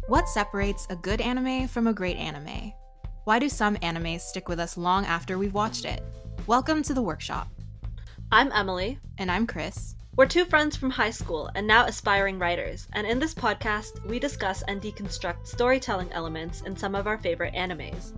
What separates a good anime from a great anime? Why do some animes stick with us long after we've watched it? Welcome to The Workshop. I'm Emily. And I'm Kris. We're two friends from high school and now aspiring writers, and in this podcast, we discuss and deconstruct storytelling elements in some of our favorite animes.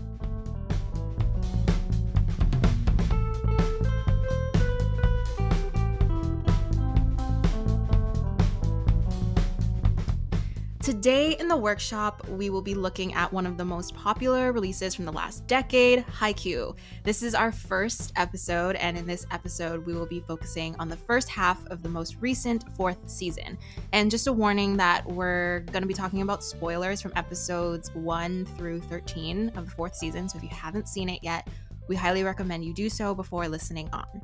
Today in the workshop, we will be looking at one of the most popular releases from the last decade, Haikyuu. This is our first episode, and in this episode, we will be focusing on the first half of the most recent fourth season. And just a warning that we're going to be talking about spoilers from episodes 1 through 13 of the fourth season, so if you haven't seen it yet, we highly recommend you do so before listening on.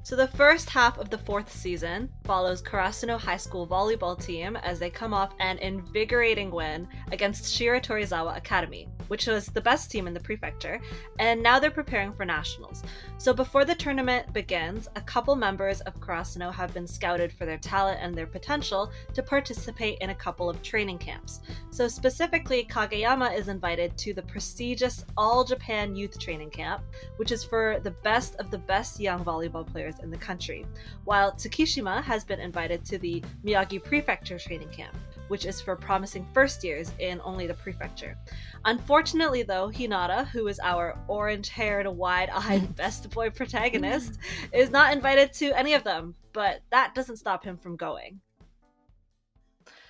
So the first half of the fourth season follows Karasuno High School volleyball team as they come off an invigorating win against Shiratorizawa Academy, which was the best team in the prefecture, and now they're preparing for nationals. So before the tournament begins, a couple members of Karasuno have been scouted for their talent and their potential to participate in a couple of training camps. So specifically, Kageyama is invited to the prestigious All Japan Youth Training Camp, which is for the best of the best young volleyball players in the country, while Tsukishima has been invited to the Miyagi Prefecture Training Camp, which is for promising first years in only the prefecture. Unfortunately though, Hinata, who is our orange-haired, wide-eyed best boy protagonist, is not invited to any of them, but that doesn't stop him from going.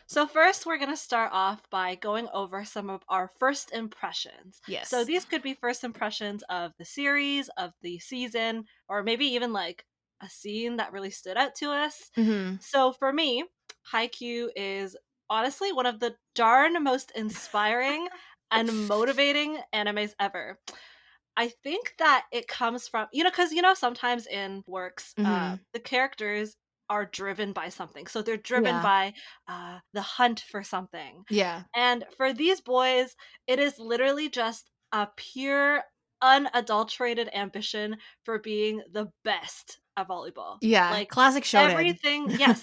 So first, we're going to start off by going over some of our first impressions. Yes. So these could be first impressions of the series, of the season, or maybe even like a scene that really stood out to us. Mm-hmm. So for me, Haikyuu is honestly one of the darn most inspiring and motivating animes ever. I think that it comes from, because, sometimes in works, the characters are driven by something. So they're driven by the hunt for something. Yeah. And for these boys, it is literally just a pure, unadulterated ambition for being the best at volleyball. Yeah, like classic shounen.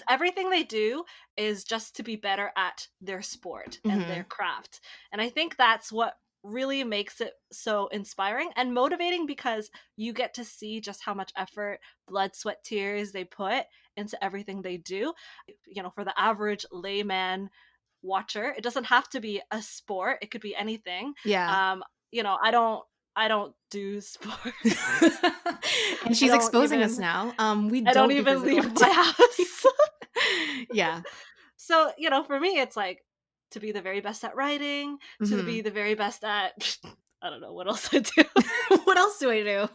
Everything they do is just to be better at their sport and their craft. And I think that's what really makes it so inspiring and motivating, because you get to see just how much effort, blood, sweat, tears they put into everything they do. For the average layman watcher, it doesn't have to be a sport, it could be anything. Yeah. I don't do sports. And she's exposing us now. I don't even leave my house. Yeah. So, for me, it's like to be the very best at writing, to be the very best at, I don't know what else I do. What else do I do?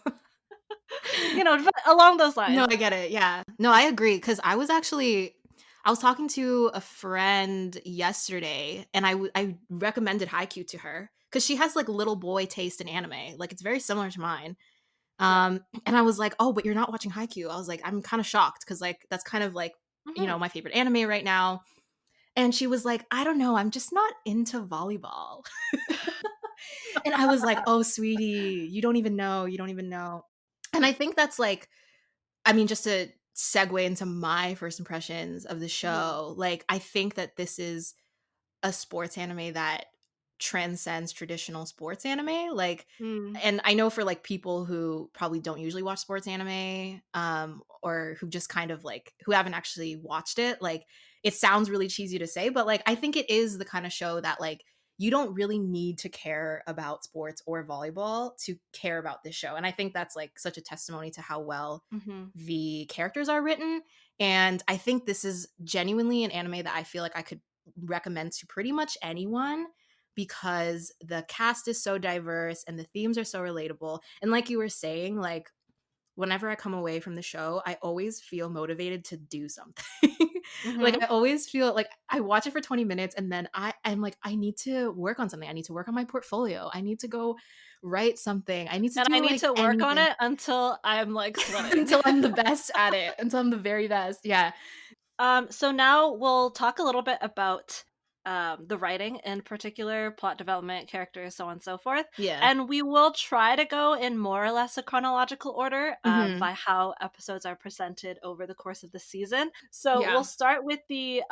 Along those lines. No, I get it. Yeah. No, I agree. Because I was talking to a friend yesterday, and I recommended Haikyuu to her because she has like little boy taste in anime. Like it's very similar to mine. And I was like, oh, but you're not watching Haikyuu. I was like, I'm kind of shocked because like that's kind of like, my favorite anime right now. And she was like, I don't know, I'm just not into volleyball. And I was like, oh, sweetie, you don't even know. And I think that's like, just to segue into my first impressions of the show, like, I think that this is a sports anime that transcends traditional sports anime. Like, and I know for like people who probably don't usually watch sports anime, or who just kind of like, who haven't actually watched it, like, it sounds really cheesy to say, but like, I think it is the kind of show that like, you don't really need to care about sports or volleyball to care about this show. And I think that's like such a testimony to how well the characters are written. And I think this is genuinely an anime that I feel like I could recommend to pretty much anyone, because the cast is so diverse and the themes are so relatable. And like you were saying, like, whenever I come away from the show, I always feel motivated to do something. Like, I always feel like I watch it for 20 minutes and then I'm like, I need to work on something. I need to work on my portfolio. I need to go write something. I need to work on it until I'm like sweating. Until I'm the best at it. Until I'm the very best. Yeah. So now we'll talk a little bit about the writing in particular, plot development, characters, so on and so forth. Yeah. And we will try to go in more or less a chronological order Mhm. by how episodes are presented over the course of the season. So we'll Yeah. start with the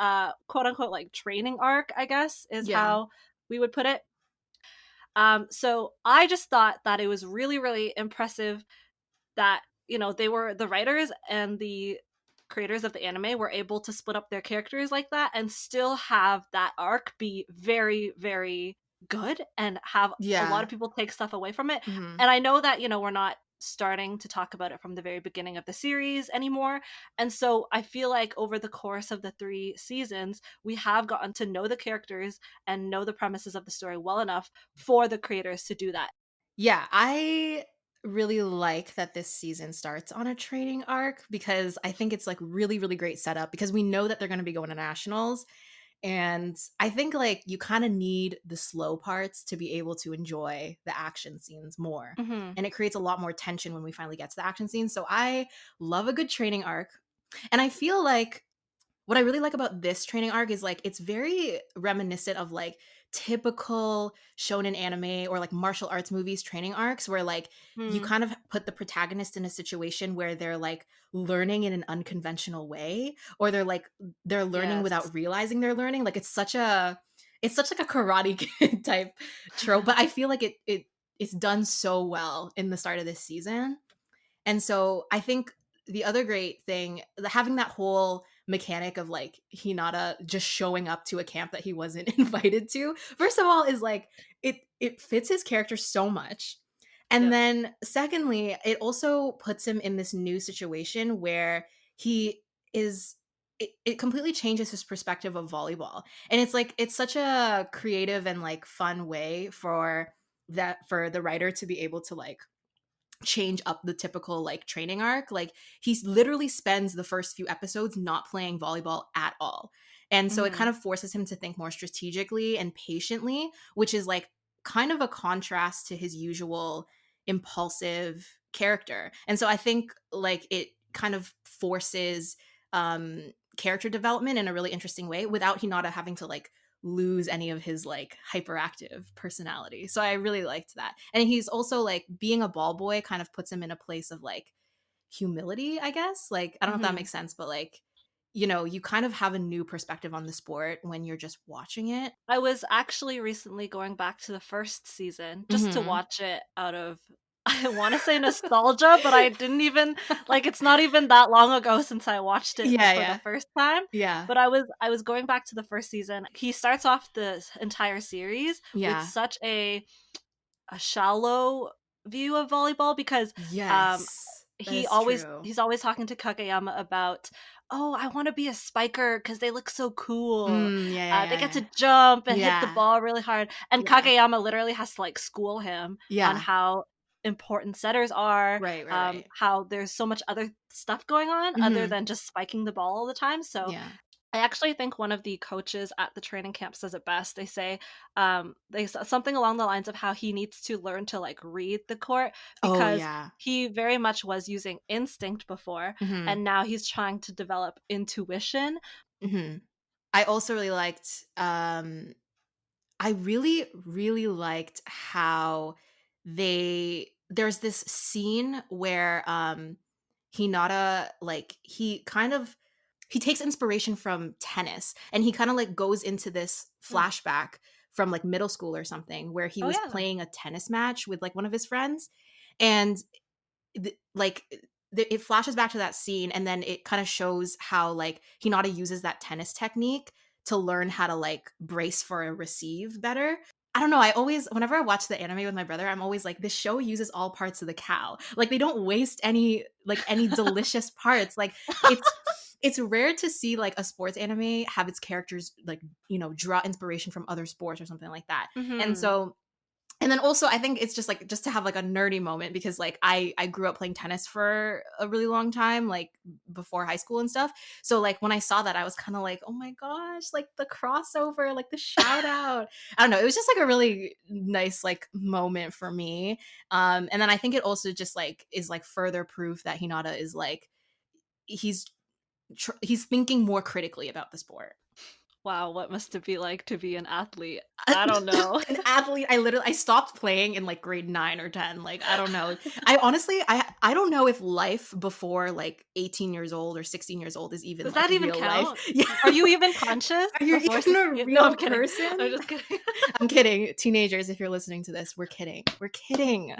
quote unquote like training arc, I guess, is Yeah. how we would put it. So I just thought that it was really, really impressive that they were the writers and the creators of the anime were able to split up their characters like that and still have that arc be very, very good and have a lot Yeah. of people take stuff away from it. Mhm. And I know that we're not starting to talk about it from the very beginning of the series anymore, and so I feel like over the course of the 3 seasons we have gotten to know the characters and know the premises of the story well enough for the creators to do that. Yeah, I really like that this season starts on a training arc because I think it's like really, really great setup because we know that they're going to be going to nationals. And I think like you kind of need the slow parts to be able to enjoy the action scenes more. Hmm. And it creates a lot more tension when we finally get to the action scenes. So I love a good training arc. And I feel like what I really like about this training arc is like it's very reminiscent of like typical shonen anime or like martial arts movies training arcs where like you Hmm. kind of put the protagonist in a situation where they're like learning in an unconventional way or they're learning Yes. without realizing they're learning. Like it's such like a karate kid type trope, but I feel like it's done so well in the start of this season. And so I think the other great thing, having that whole mechanic of like Hinata just showing up to a camp that he wasn't invited to, first of all, is like it fits his character so much. And Yep. then secondly, it also puts him in this new situation where he is it completely changes his perspective of volleyball. And it's like it's such a creative and like fun way for the writer to be able to like change up the typical like training arc. Like he literally spends the first few episodes not playing volleyball at all. And so it Hmm. kind of forces him to think more strategically and patiently, which is like kind of a contrast to his usual impulsive character. And so I think like it kind of forces character development in a really interesting way without Hinata having to like lose any of his like hyperactive personality. So I really liked that. And he's also like being a ball boy kind of puts him in a place of like humility, I guess. Like I don't know if that Hmm. makes sense, but like you kind of have a new perspective on the sport when you're just watching it. I was actually recently going back to the first season just to Mhm. watch it out of I want to say nostalgia, but I didn't even like it's not even that long ago since I watched it Yeah, for the yeah. first time. Yeah. But I was going back to the first season. He starts off the entire series with Yeah. such a shallow view of volleyball because um Yes. That is true. he's always talking to Kageyama about, "Oh, I want to be a spiker because they look so cool. Yeah, yeah, They yeah, get yeah. to jump and hit the Yeah. ball really hard." And Yeah. Kageyama literally has to like school him on Yeah. how important setters are, Right, right, right. how there's so much other stuff going on other Mhm. than just spiking the ball all the time. So Yeah. I actually think one of the coaches at the training camp says it best. They say, something along the lines of how he needs to learn to like read the court Oh, because yeah. he very much was using instinct before, Mhm. and now he's trying to develop intuition. Mhm. I also really liked I really really liked how there's this scene where Hinata like he takes inspiration from tennis and he kind of like goes into this Hmm. flashback from like middle school or something where he Oh was yeah. playing a tennis match with like one of his friends and like it flashes back to that scene and then it kind of shows how like Hinata uses that tennis technique to learn how to like brace for a receive better. I don't know. I always, whenever I watch the anime with my brother, I'm always like, this show uses all parts of the cow. Like they don't waste any delicious parts. Like it's it's rare to see like a sports anime have its characters like draw inspiration from other sports or something like that. And Hmm. so and then also I think it's just like just to have like a nerdy moment because like I grew up playing tennis for a really long time like before high school and stuff. So like when I saw that I was kind of like, "Oh my gosh, like the crossover, like the shout out." I don't know, it was just like a really nice like moment for me. And then I think it also just like is like further proof that Hinata is like he's he's thinking more critically about the sport. Wow, what must it be like to be an athlete? I don't know. An athlete. I stopped playing in like grade 9 or 10. Like, I don't know. I honestly, I don't know if life before like 18 years old or 16 years old is even Does like that even real life. count? Yeah. Are you even conscious Are you before even a 16? No, I'm real kidding. I'm person? just kidding. I'm kidding. Teenagers, if you're listening to this, we're kidding. We're kidding.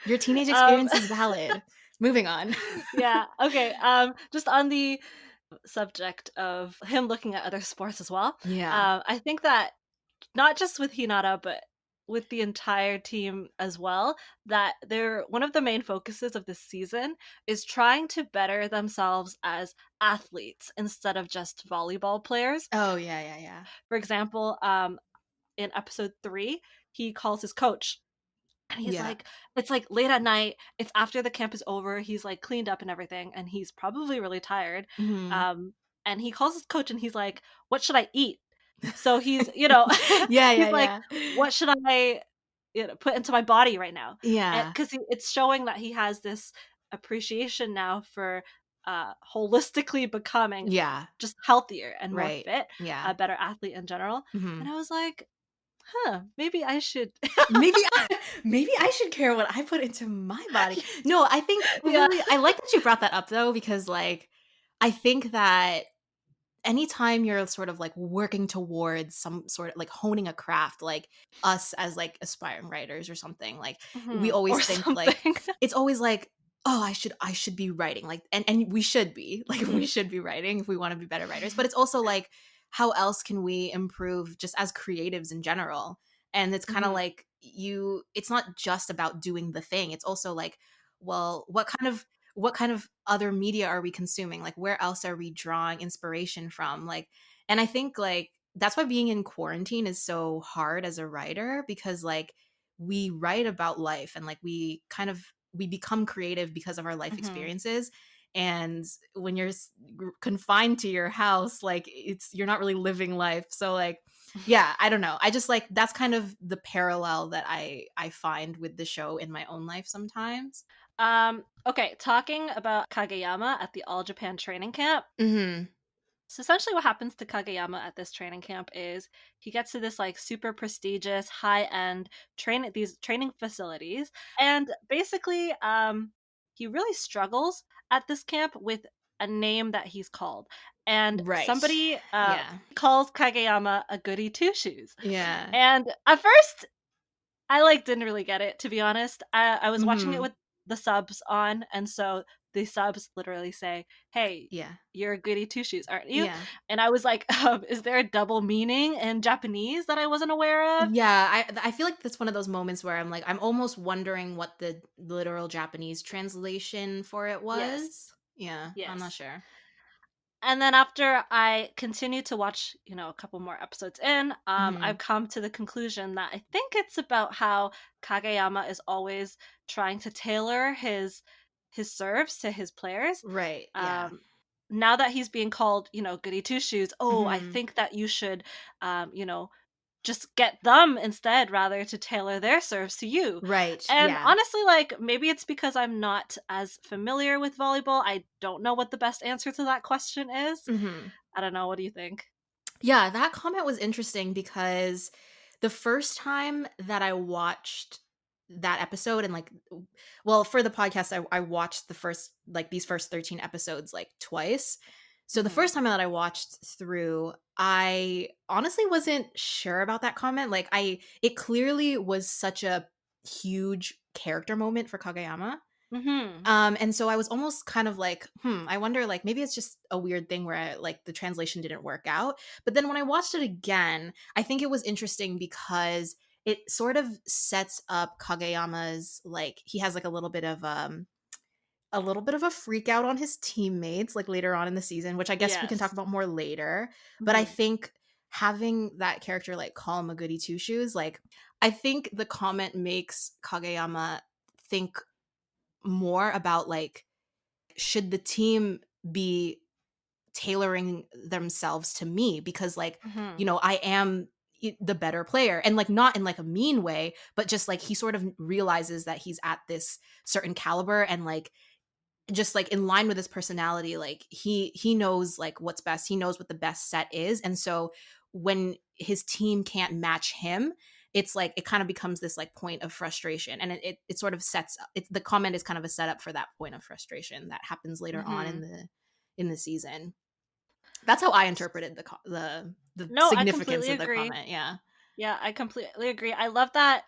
Your teenage Um, experience is valid. Moving on. yeah, okay, just on the subject of him looking at other sports as well, Yeah. I think that not just with Hinata, but with the entire team as well, that they're one of the main focuses of this season is trying to better themselves as athletes instead of just volleyball players. Oh, yeah, yeah, yeah. For example, in episode 3, he calls his coach and he's Yeah. like, it's like late at night, it's after the camp is over, he's like cleaned up and everything, and he's probably really tired. Mhm. Um, and he calls his coach and he's like, what should I eat? So he's Yeah, he's yeah, like, yeah. what should I put into my body right now? Yeah. Because it's showing that he has this appreciation now for holistically becoming Yeah. just healthier and more Right. fit, Yeah. a better athlete in general. And Mhm. I was like, huh, maybe I should. Maybe maybe I should care what I put into my body. No, I think Yeah. really I like that you brought that up though, because like I think that anytime you're sort of like working towards some sort of like honing a craft, like us as like aspiring writers or something, like we Or always think like something. it's always like, oh, I should be writing, like, and we should be like we Mhm, should be writing if we want to be better writers, but it's also like how else can we improve just as creatives in general? And it's kind of mhm, like it's not just about doing the thing, it's also like, well, what kind of other media are we consuming? Like, where else are we drawing inspiration from? Like, and I think like that's why being in quarantine is so hard as a writer, because like we write about life and like we become creative because of our life mhm. experiences. And when you're confined to your house, like you're not really living life. So like, yeah, I don't know. I just like that's kind of the parallel that I find with the show in my own life sometimes. Okay, talking about Kageyama at the All Japan training camp. Mhm. So essentially what happens to Kageyama at this training camp is he gets to this like super prestigious, high-end these training facilities, and basically he really struggles at this camp with a name that he's called. And Right. somebody Yeah. calls Kageyama a goody two-shoes. Yeah. And at first I, like, didn't really get it, to be honest. I was watching it Mhm. with the subs on, and so the subs literally say, "Hey, Yeah. you're a goody two-shoes, aren't you?" Yeah. And I was like, is there a double meaning in Japanese that I wasn't aware of?" Yeah, I feel like that's one of those moments where I'm like, I'm almost wondering what the literal Japanese translation for it Yes, was. Yeah, I'm not yes. sure. And then after I continued to watch, a couple more episodes in, I've Mhm. come to the conclusion that I think it's about how Kageyama is always trying to tailor his serves to his players. Right, yeah. Um, Now that he's being called, goody two shoes, oh, I Mhm. think that you should, just get them instead rather to tailor their serves to you. Right, And yeah. honestly, like maybe it's because I'm not as familiar with volleyball. I don't know what the best answer to that question is. Mhm. I don't know. What do you think? Yeah, that comment was interesting because the first time that I watched that episode and like well, for the podcast I watched the first like these first 13 episodes like twice. So the Hmm. first time that I watched through, I honestly wasn't sure about that comment. Like it clearly was such a huge character moment for Kageyama. Hmm. And so I was almost kind of like, I wonder, like, maybe it's just a weird thing where like the translation didn't work out. But then when I watched it again, I think it was interesting because it sort of sets up Kageyama's like he has like a little bit of a freak out on his teammates like later on in the season, which I guess we can talk Yes. about more later. But I Hmm. think having that character like call him a goody two shoes, like I think the comment makes Kageyama think more about like should the team be tailoring themselves to me because like Hmm. I am the better player, and like not in like a mean way, but just like he sort of realizes that he's at this certain caliber, and like just like in line with his personality, like he knows like what's best. He knows what the best set is. And so when his team can't match him, it's like it kind of becomes this like point of frustration. And it sort of sets up the comment is kind of a setup for that point of frustration that happens later on Hmm. in the season. That's how I interpreted the No, I significance completely of the agree. comment. Yeah. Yeah, I completely agree. I love that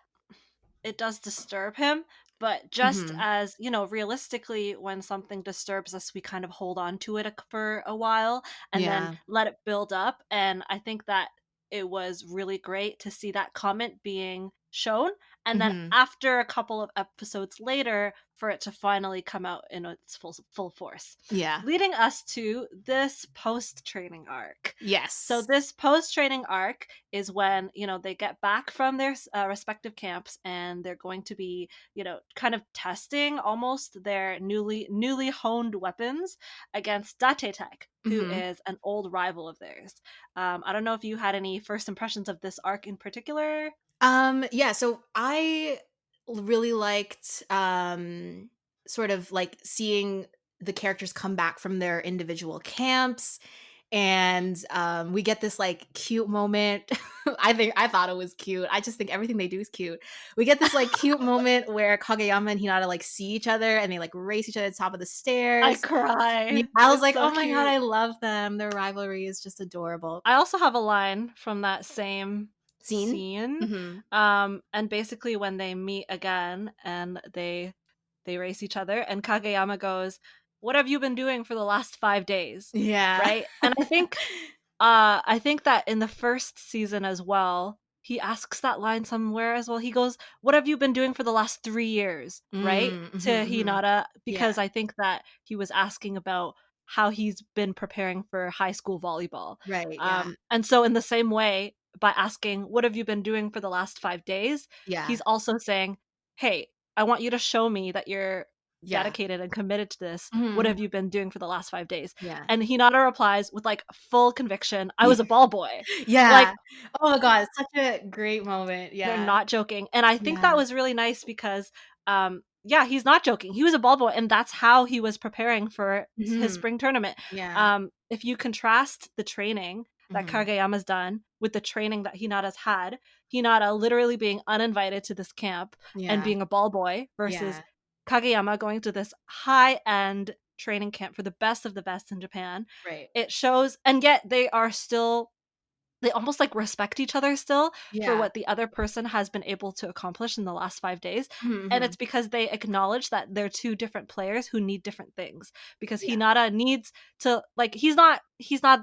it does disturb him, but just Mhm. as, realistically, when something disturbs us, we kind of hold on to it for a while and then Yeah. let it build up. And I think that it was really great to see that comment being shown. And then Mhm. after a couple of episodes later, for it to finally come out in its full force, Yeah. leading us to this post training arc. So Yes. this post training arc is when they get back from their respective camps and they're going to be kind of testing almost their newly honed weapons against Datetek, who Mhm. is an old rival of theirs. I don't know if you had any first impressions of this arc in particular. Yeah, so I really liked sort of like seeing the characters come back from their individual camps, and we get this like cute moment. I thought it was cute. I just think everything they do is cute. We get this like cute moment where Kageyama and Hinata like see each other and they like race each other to the top of the I stairs. Yeah, cry. I was It's like, so "Oh my god, cute. I love them. Their rivalry is just adorable." I also have a line from that same Scene? scene. Mhm. And basically when they meet again and they race each other and Kageyama goes, "What have you been doing for the last 5 days?" Yeah. Right? And I think that in the first season as well, he asks that line somewhere as well. He goes, "What have you been doing for the last 3 years?" Right? Mm, To mhm, mhm. Hinata, Yeah, because I think that he was asking about how he's been preparing for high school volleyball. right, yeah, And so in the same way, by asking, "What have you been doing for the last 5 days?" yeah, he's also saying, "Hey, I want you to show me that you're yeah. dedicated and committed to this. Mhm, What have mhm. you been doing for the last 5 days?" Yeah. And Hinata replies with, like, full conviction, "I was a ball boy." Like, Yeah. Oh my god, it's such a great moment, they're yeah, not joking, and I think that yeah. was really nice because, yeah, he's not joking. He was a ball boy, and that's how he was preparing for his Mhm. spring tournament. Yeah. If you contrast the training that Mhm. Kageyama's done with the training that Hinata's had, Hinata literally being uninvited to this camp and Yeah, being a ball boy versus yeah, Kageyama going to this high-end training camp for the best of the best in Japan. right. It shows, and yet they almost like respect each other still for Yeah. what the other person has been able to accomplish in the last 5 days, Mhm, and it's mhm. because they acknowledge that they're two different players who need different things, because Yeah, Hinata needs to, like, he's not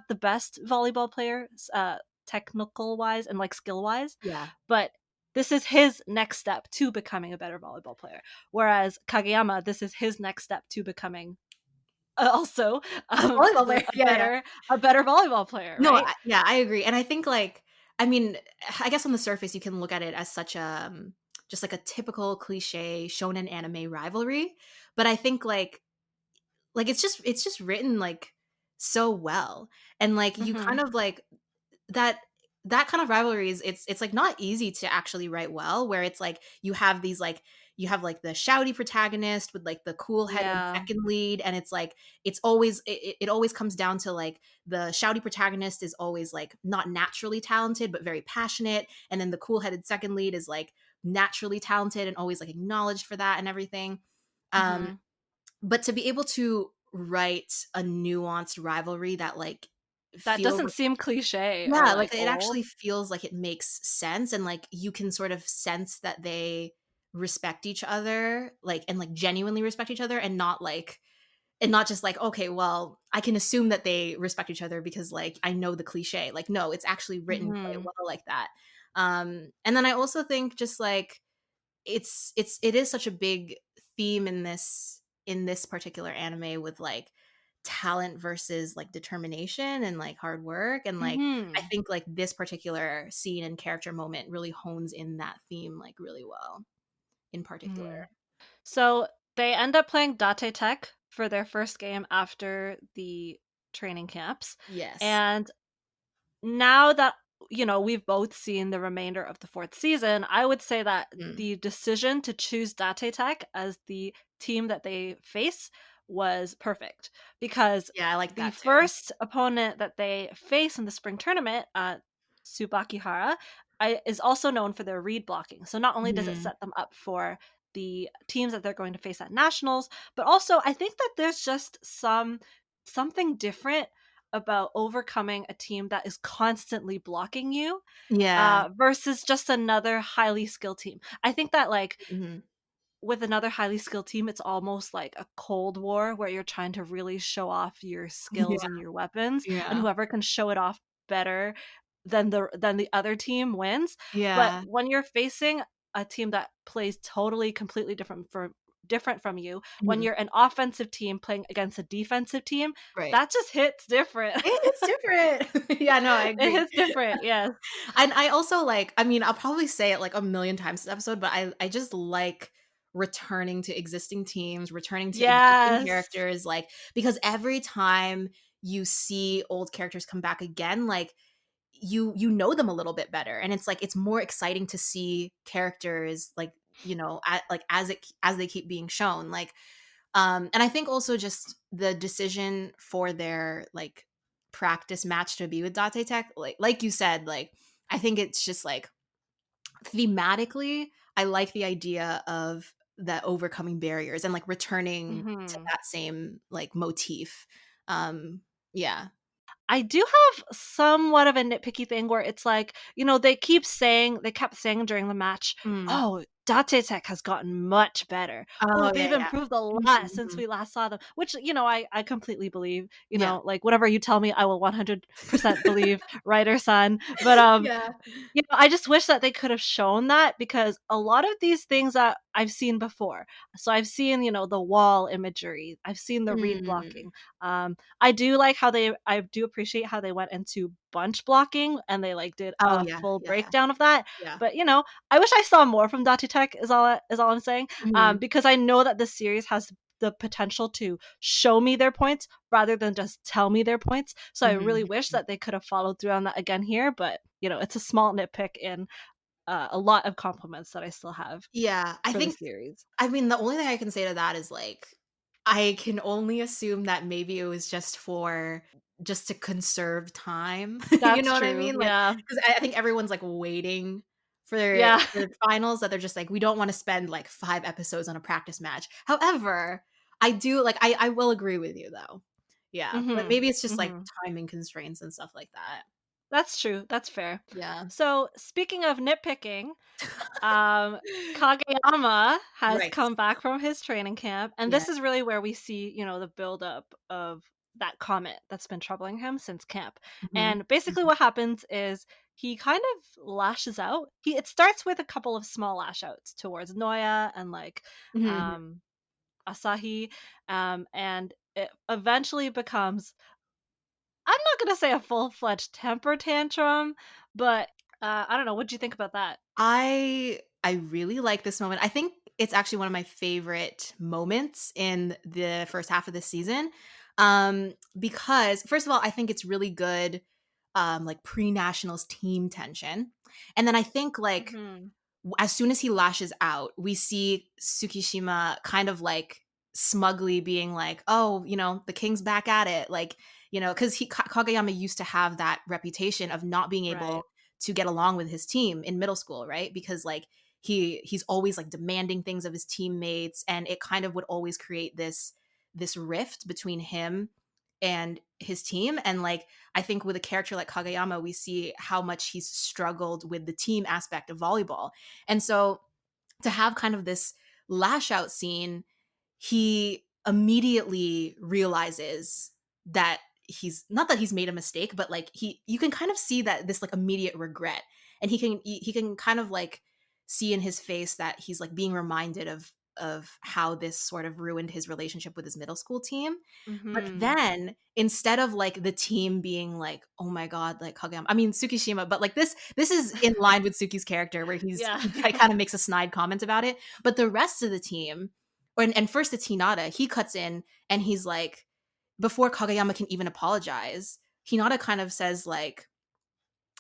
the best volleyball player, technical wise and like skill wise, yeah. but this is his next step to becoming a better volleyball player, whereas Kageyama, this is his next step to becoming also Volleyball player, yeah, yeah. a better volleyball player, No, right? yeah, I agree, and I think, like I mean, I guess on the surface, you can look at it as such a, just like a typical cliche shonen anime rivalry, but I think, it's just written, like, so well, and, like, you Mhm. kind of, like that that kind of rivalry is it's like not easy to actually write well, where it's like you have these like you have like the shouty protagonist with like the cool headed Yeah. second lead, and it's like it's always it always comes down to like the shouty protagonist is always like not naturally talented but very passionate, and then the cool headed second lead is like naturally talented and always like acknowledged for that and everything. um Mhm. but to be able to write a nuanced rivalry that like That feels doesn't seem cliche or, yeah, like, like, it old. actually feels like it makes sense, and, like, you can sort of sense that they respect each other, like, and, like, genuinely respect each other, and not just like, "Okay, well, I can assume that they respect each other because, like, I know the cliche." Like, no, it's actually written quite Mhm. well like that. And then I also think just, like, it is such a big theme in this particular anime with like talent versus like determination and like hard work, and like I Mhm. think like this particular scene and character moment really hones in that theme like really well in particular. Mhm. So, they end up playing Date Tech for their first game after the training camps, Yes. and now that, we've both seen the remainder of the 4th season, I would say that Mm. the decision to choose Date Tech as the team that they face was perfect because Yeah, I like the that too. first opponent that they face in the spring tournament, Tsubakihara, is also known for their read blocking. So not only does it Mhm. set them up for the teams that they're going to face at nationals, but also I think that there's just something different about overcoming a team that is constantly blocking you Yeah. versus just another highly skilled team. I think that like Mhm. with another highly skilled team, it's almost like a cold war where you're trying to really show off your skills Yeah, and your weapons, and yeah. whoever can show it off better than the other team wins. But Yeah. when you're facing a team that plays totally completely different from you, when Mhm. you're an offensive team playing against a defensive team, Right. that just hits different. It's different. Yeah, no, I It agree. hits different, yes. And I also like I mean, I'll probably say it like a million times this episode, but I just like returning to existing teams, returning to existing Yes. characters, like because every time you see old characters come back again, like you know them a little bit better. And it's like it's more exciting to see characters like, like as they keep being shown. Like and I think also just the decision for their like practice match to be with Date Tech, like you said, like I think it's just like thematically, I like the idea of that overcoming barriers and like returning to Mhm. that same like motif. Yeah. I do have somewhat of a nitpicky thing where it's like, they kept saying during the match, Mm. "Oh, Date Tech has gotten much better. Oh, Oh yeah, they've yeah. improved a Mhm, lot since mhm. we last saw them." Which, I completely believe, Yeah. like whatever you tell me, I will 100% believe, right or son. But Yeah. I just wish that they could have shown that because a lot of these things that I've seen before. So I've seen, the wall imagery. I've seen the read Mm. blocking. I do appreciate how they went into bunch blocking and they like did Oh a yeah, full yeah, yeah. breakdown of that. Yeah. But I wish I saw more from Dati Tech is all I'm saying. Mhm. Because I know that this series has the potential to show me their points rather than just tell me their points. So I really Mhm. wish that they could have followed through on that again here, but it's a small nitpick in a lot of compliments that I still have Yeah, for the series. I mean, the only thing I can say to that is, like, I can only assume that maybe it was just to conserve time, you That's know what I true. mean? Like, Yeah. 'cause I think everyone's, like, waiting for Yeah. the finals that they're just like, "We don't wanna spend, like, 5 episodes on a practice match." However, I do like, I will agree with you, though. Yeah, but Mhm. maybe it's just, like, Mhm. timing constraints and stuff like that. That's true. That's fair. Yeah. So, speaking of nitpicking, Um, Kageyama has Right. come back from his training camp, and Yeah. this is really where we see, the buildup of that comet that's been troubling him since camp. Mhm. And basically, Mhm. what happens is he kind of lashes out. It starts with a couple of small lash outs towards Noya and like Mhm. um, Asahi, and it eventually becomes. I'm not gonna say a full fledged temper tantrum, but I don't know. What do you think about that? I really like this moment. I think it's actually one of my favorite moments in the first half of the season. Because first of all, I think it's really good like pre-nationals team tension. And then I think like Hmm. as soon as he lashes out, we see Tsukishima kind of like smugly being like, "Oh, the king's back at it." Like, because Kageyama used to have that reputation of not being Right. able to get along with his team in middle school, right? Because like he's always like demanding things of his teammates, and it kind of would always create this rift between him and his team. And like I think with a character like Kageyama, we see how much he's struggled with the team aspect of volleyball. And so to have kind of this lash out scene, he immediately realizes that he's not that he's made a mistake, but like you can kind of see that this like immediate regret. And he can kind of like see in his face that he's like being reminded of how this sort of ruined his relationship with his middle school team. But Mhm. then instead of like the team being like, "Oh my god, like Kageyama," I mean Tsukishima, but like this is in line with Suki's character where Yeah. he kind of makes a snide comment about it. But the rest of the team, and first it's Hinata, he cuts in and he's like, before Kageyama can even apologize, Hinata kind of says like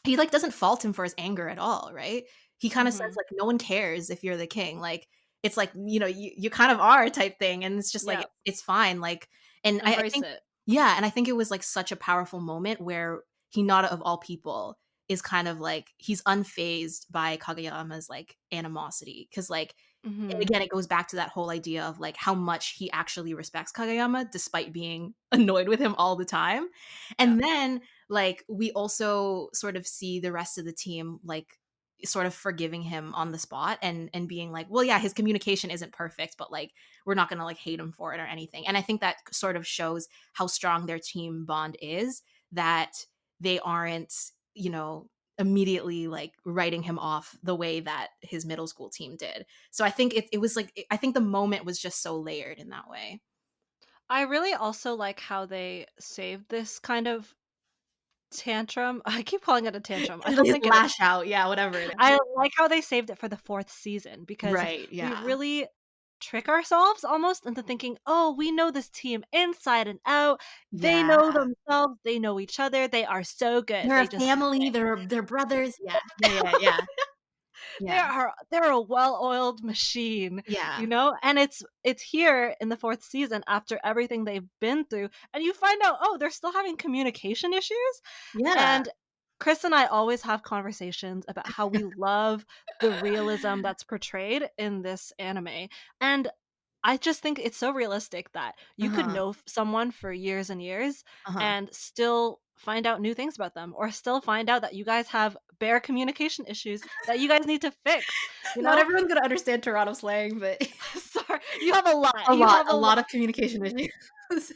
he like doesn't fault him for his anger at all, right? He kind of says Mhm. like no one cares if you're the king. Like it's like, you kind of are type thing, and it's just like Yeah. it's fine, like, and I Embrace think, it. yeah, and I think it was like such a powerful moment where Hinata of all people is kind of like he's unfazed by Kageyama's like animosity, because like, Mhm. again, it goes back to that whole idea of like how much he actually respects Kageyama despite being annoyed with him all the time. Yeah. And then like we also sort of see the rest of the team like sort of forgiving him on the spot and being like, well, yeah, his communication isn't perfect, but like we're not going to like hate him for it or anything. And I think that sort of shows how strong their team bond is, that they aren't, immediately like writing him off the way that his middle school team did. So I think it was like, I think the moment was just so layered in that way. I really also like how they saved this kind of tantrum. I keep calling it a tantrum. I don't His think it is. lash out, yeah, whatever it is. I like how they saved it for the 4th season because Right, we yeah. really trick ourselves almost into thinking, "Oh, we know this team inside and out. They Yeah. know themselves, they know each other, they are so good. They're They a just family, they're brothers. Yeah. Yeah, yeah, yeah. Yeah. they're a well-oiled machine, Yeah. you know? And it's here in the 4th season after everything they've been through, and you find out, oh, they're still having communication issues. Yeah. And Chris and I always have conversations about how we love the realism that's portrayed in this anime. And I just think it's so realistic that you could Uh-huh. know someone for years and years Uh-huh. and still find out new things about them, or still find out that you guys have bare communication issues that you guys need to fix, you Not know? everyone's gonna understand Toronto slang, but Sorry, you have a lot. a You lot, have a a lot. lot of communication issues.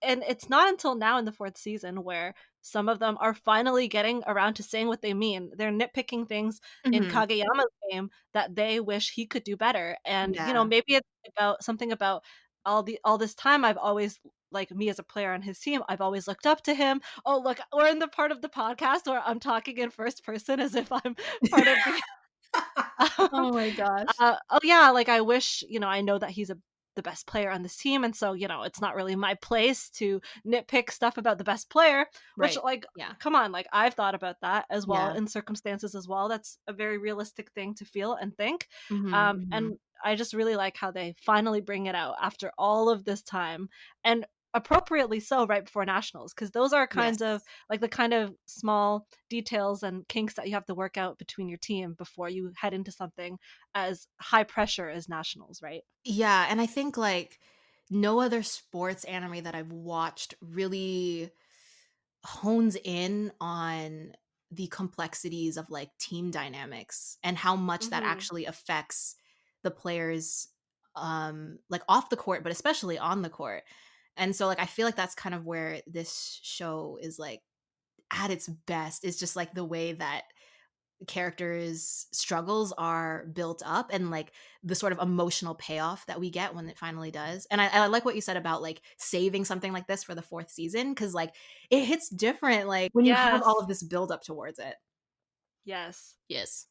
And it's not until now in the 4th season where some of them are finally getting around to saying what they mean. They're nitpicking things in Mhm. Kageyama's game that they wish he could do better. And, you know, Yeah. maybe it's about something about all this time I've always, like, me as a player on his team, I've always looked up to him. Oh, look, we're in the part of the podcast where I'm talking in first person as if I'm part of the Oh my gosh. oh yeah, like I wish, you know, I know that he's the best player on this team, and so, you know, it's not really my place to nitpick stuff about the best player, which, Right. like, Yeah. come on, like I've thought about that as well Yeah. in circumstances as well. That's a very realistic thing to feel and think. Mhm, mhm. And I just really like how they finally bring it out after all of this time, and appropriately so right before nationals, because those are kinds of Yes. like the kind of small details and kinks that you have to work out between your team before you head into something as high pressure as nationals, right? Yeah, and I think, like, no other sports anime that I've watched really hones in on the complexities of, like, team dynamics and how much that Mhm. actually affects the players, like, off the court, but especially on the court. And so, like, I feel like that's kind of where this show is, like, at its best, is just, like, the way that characters' struggles are built up and like the sort of emotional payoff that we get when it finally does. And I like what you said about like saving something like this for the 4th season, because like it hits different like when you have all Yes. of this build up towards it. Yes. Yes.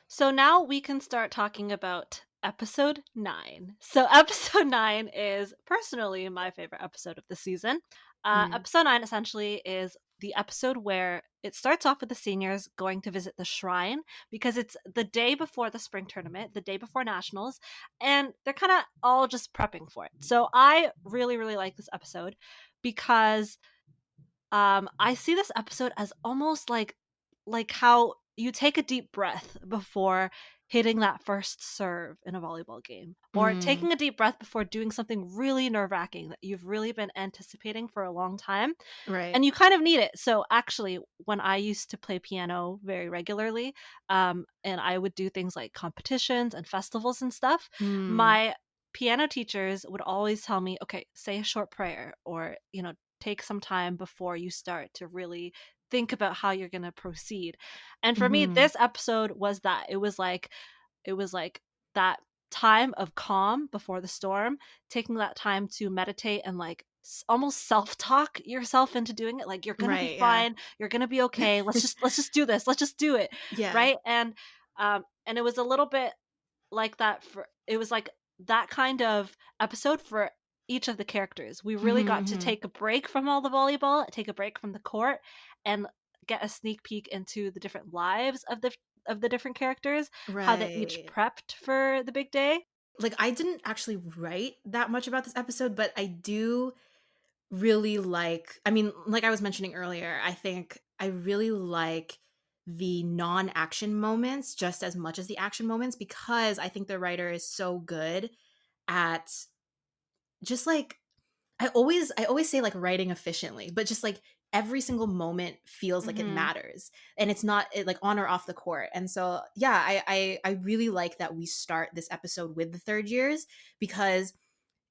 So now we can start talking about episode 9. So, episode 9 is personally my favorite episode of the season. Mm. Episode 9 essentially is the episode where it starts off with the seniors going to visit the shrine because it's the day before the spring tournament, the day before nationals, and they're kind of all just prepping for it. So, I really, really like this episode because I see this episode as almost like how you take a deep breath before hitting that first serve in a volleyball game, or Mm. taking a deep breath before doing something really nerve-wracking that you've really been anticipating for a long time, Right. and you kind of need it. So actually, when I used to play piano very regularly, and I would do things like competitions and festivals and stuff, Mm. my piano teachers would always tell me, okay, say a short prayer, or, you know, take some time before you start to really think about how you're going to proceed. And for me, Mhm. this episode was that. It was like that time of calm before the storm, taking that time to meditate and like almost self-talk yourself into doing it, like you're going to be Right, yeah. fine, you're going to be okay. Let's just do this. Let's just do it, Yeah. right? And it was a little bit like that for it was like that kind of episode for each of the characters. We really Mhm, got to mhm. take a break from all the volleyball, take a break from the court, and get a sneak peek into the different lives of the different characters, how they each Right. prepped for the big day. Like, I didn't actually write that much about this episode, but I do really like, I mean, like I was mentioning earlier, I think I really like the non-action moments just as much as the action moments, because I think the writer is so good at just like, I always say like writing efficiently, but just like every single moment feels like it Mhm. matters, and it's not like on or off the court. And so yeah, I really like that we start this episode with the third years, because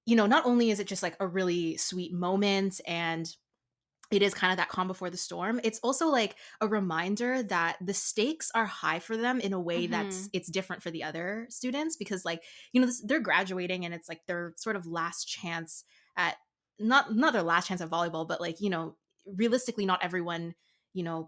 not only is it just like a really sweet moment, and it is kind of that calm before the storm, it's also like a reminder that the stakes are high for them in a way that's Mhm. it's different for the other students, because like they're graduating, and it's like their sort of last chance at, not their last chance at volleyball, but like realistically not everyone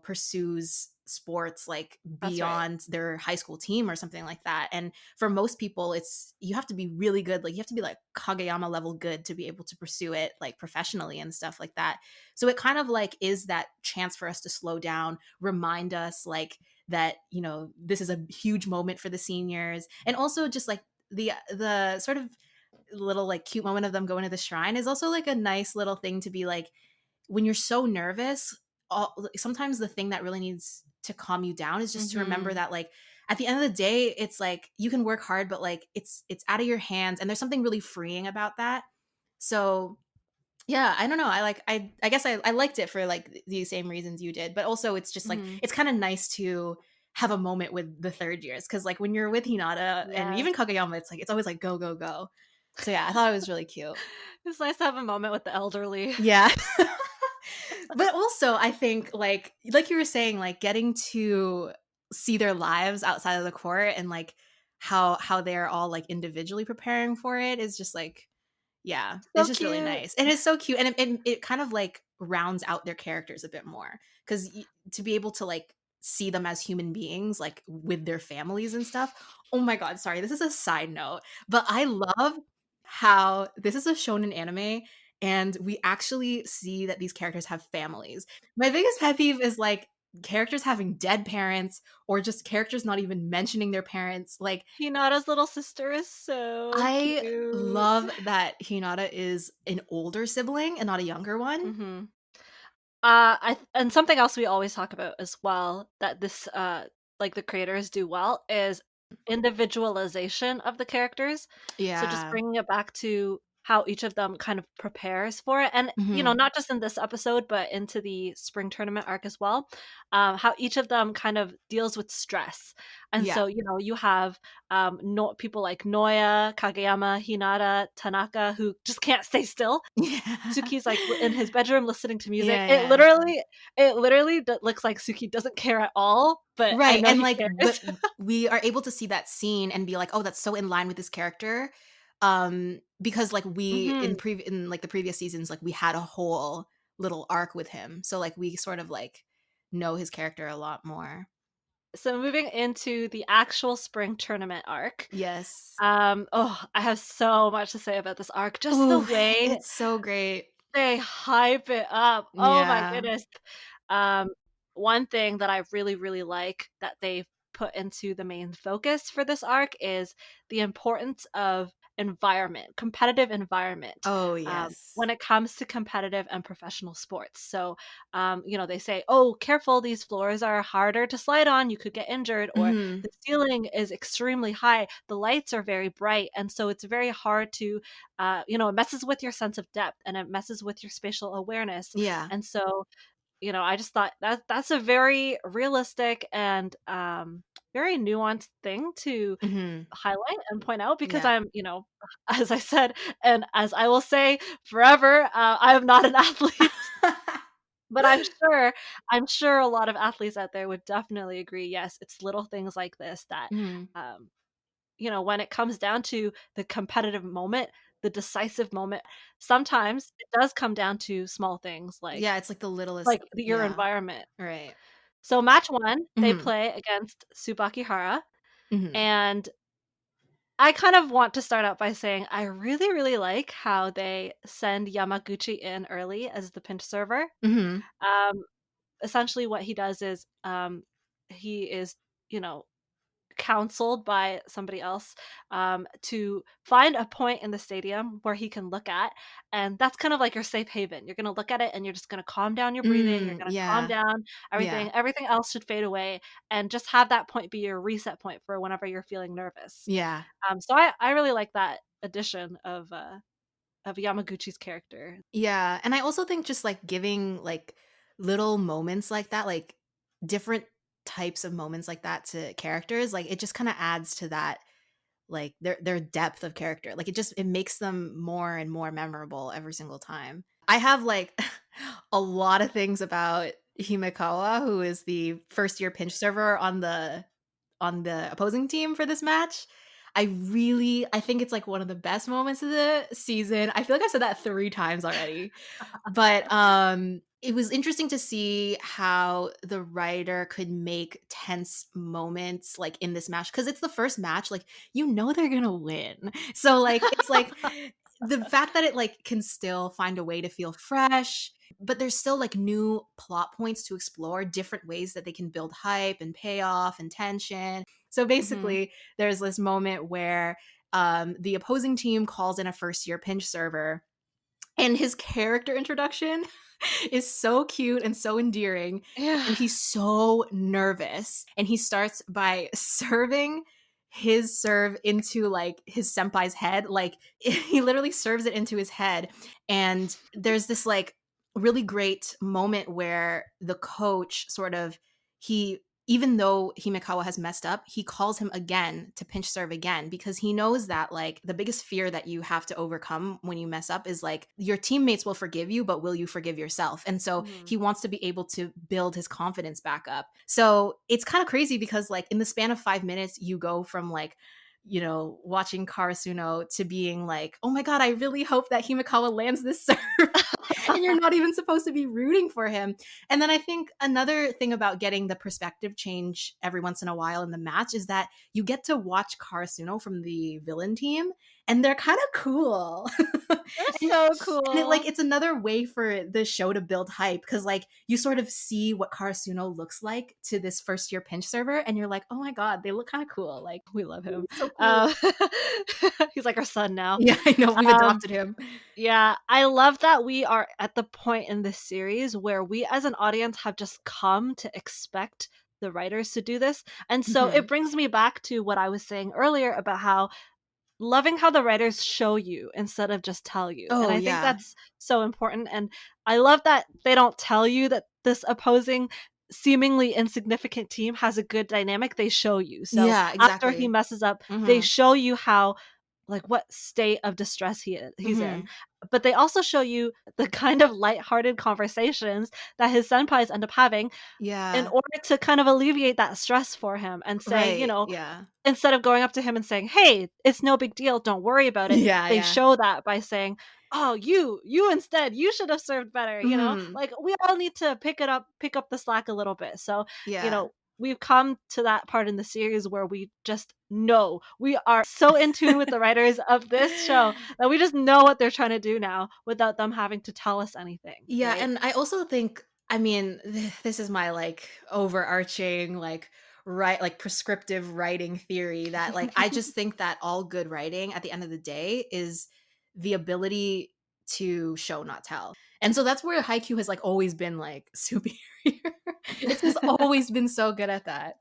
pursues sports like That's right. beyond their high school team or something like that. And for most people, it's you have to be really good, like you have to be like Kageyama level good to be able to pursue it like professionally and stuff like that. So it kind of like is that chance for us to slow down, remind us like that, this is a huge moment for the seniors. And also just like the sort of little like cute moment of them going to the shrine is also like a nice little thing to be like, when you're so nervous, sometimes the thing that really needs to calm you down is just to remember Mhm. that like at the end of the day, it's like you can work hard, but like it's out of your hands, and there's something really freeing about that. So yeah, I don't know. I guess I liked it for like the same reasons you did, but also it's just like Mhm. it's kind of nice to have a moment with the third years, because like when you're with Hinata and Yes. even Kageyama, it's like it's always like go go go. So yeah, I thought it was really cute. It's nice to have a moment with the elderly. Yeah. But also I think like you were saying, like getting to see their lives outside of the court, and like how they're all like individually preparing for it is just like, yeah, it's So just really cute. nice, and it's so cute, and it kind of like rounds out their characters a bit more, because to be able to like see them as human beings, like with their families and stuff. Oh my god, sorry, this is a side note, but I love how this is a shonen anime, and we actually see that these characters have families. My biggest pet peeve is like characters having dead parents, or just characters not even mentioning their parents. Like, Hinata's little sister is so I cute. love that Hinata is an older sibling and not a younger one. Mhm. And something else we always talk about as well that this like the creators do well is individualization of the characters. So just Yeah. bringing it back to how each of them kind of prepares for it, and Mhm. not just in this episode, but into the spring tournament arc as well. How each of them kind of deals with stress, and Yeah. so you have no people like Noya, Kageyama, Hinata, Tanaka, who just can't stay still. Yeah. Suki's, like, in his bedroom listening to music. Yeah, It yeah. literally it literally looks like Suki doesn't care at all, but I Right, know and, he like, cares. but we are able to see that scene and be like, "Oh, that's so in line with this character," because, like, we Mhm. in, like, the previous seasons, like, we had a whole little arc with him, so, like, we sort of, like, know his character a lot more. So moving into the actual spring tournament arc, Yes. I have so much to say about this arc, just the Ooh, way it's so great. they hype it up. Oh my Yeah. goodness. Um, one thing that I really, really like that they've put into the main focus for this arc is the importance of environment, competitive environment, Oh, yes. when it comes to competitive and professional sports. So, they say, oh, careful, these floors are harder to slide on, you could get injured, or Mhm. the ceiling is extremely high, the lights are very bright, and so it's very hard to it messes with your sense of depth and it messes with your spatial awareness. Yeah. And so, I just thought that's a very realistic and very nuanced thing to Mhm. highlight and point out because Yeah. I'm, as I said, and as I will say forever, I am not an athlete. But I'm sure a lot of athletes out there would definitely agree. Yes, it's little things like this that Mhm. um, when it comes down to the competitive moment, the decisive moment, sometimes it does come down to small things like Yeah, it's like the littlest, your yeah. environment. Right. So match 1, they Mhm. play against Tsubakihara, Mhm. and I kind of want to start out by saying I really, really like how they send Yamaguchi in early as the pinch server. Mhm. Um, Essentially what he does is, he is, counseled by somebody else to find a point in the stadium where he can look at, and that's kind of like your safe haven. You're gonna look at it and you're just gonna calm down your breathing. You're gonna calm Yeah. down Yeah. everything. Everything else should fade away, and just have that point be your reset point for whenever you're feeling nervous. Yeah. So I really like that addition of Yamaguchi's character. Yeah, and I also think just, like, giving, like, little moments like that, like, different types of moments like that to characters, like, it just kinda adds to that, like, their depth of character. Like, it makes them more and more memorable every single time. I have, like, a lot of things about Himekawa, who is the first year pinch server on the opposing team for this match. I think it's, like, one of the best moments of the season. I feel like I've said that 3 times already. But, it was interesting to see how the writer could make tense moments, like, in this match, because it's the first match, like, you know they're gonna win. So, like, it's like the fact that it, like, can still find a way to feel fresh, but there's still, like, new plot points to explore, different ways that they can build hype and payoff and tension. So, Mhm. basically, there's this moment where, the opposing team calls in a first-year pinch server, and his character introduction is so cute and so endearing, Yeah. and he's so nervous, and he starts by serving his serve into, like, his senpai's head, like, he literally serves it into his head, and there's this, like, really great moment where the coach sort of he even though Himekawa has messed up, he calls him again to pinch serve again because he knows that, like, the biggest fear that you have to overcome when you mess up is, like, your teammates will forgive you, but will you forgive yourself? And so Mhm. he wants to be able to build his confidence back up. So it's kind of crazy because, like, in the span of 5 minutes, you go from, like, watching Karasuno to being like, oh my God, I really hope that Himekawa lands this serve. And you're not even supposed to be rooting for him. And then I think another thing about getting the perspective change every once in a while in the match is that you get to watch Karasuno from the villain team, and they're kind of cool. They're and, so and it like cool. it's another way for the show to build hype because like you sort of see what Karasuno looks like to this first year pinch server, and you're like, oh my God, they look kind of cool. Like, We love him. he's so cute. Um, he's like our son now. Yeah, I know. We've Um, adopted him. yeah, I love that we are at the point in this series where we as an audience have just come to expect the writers to do this. And so it Mhm. brings me back to what I was saying earlier about how loving how the writers show you instead of just tell you. And Oh, I think yeah. that's so important. And I love that they don't tell you that this opposing seemingly insignificant team has a good dynamic. They show you. So Yeah, after he exactly. messes up, they Mhm. show you how like what state of distress he's in. Mhm. But they also show you the kind of lighthearted conversations that his senpais end up having in Yeah. order to kind of alleviate that stress for him and say, Right. Yeah. instead of going up to him and saying, "Hey, it's no big deal, don't worry about it," Yeah, they yeah. show that by saying, "Oh, you instead, you should have served better," Mhm. Like, we all need to pick up the slack a little bit. So, you Yeah. know, we've come to that part in the series where we just know. We are so in tune with the writers of this show that we just know what they're trying to do now without them having to tell us anything, Yeah, right? and I also think I mean, this is my, like, overarching, like, like, prescriptive writing theory that, like, I just think that all good writing at the end of the day is the ability to show, not tell. And so that's where Haikyuu has, like, always been, like, superior. It's just always been so good at that.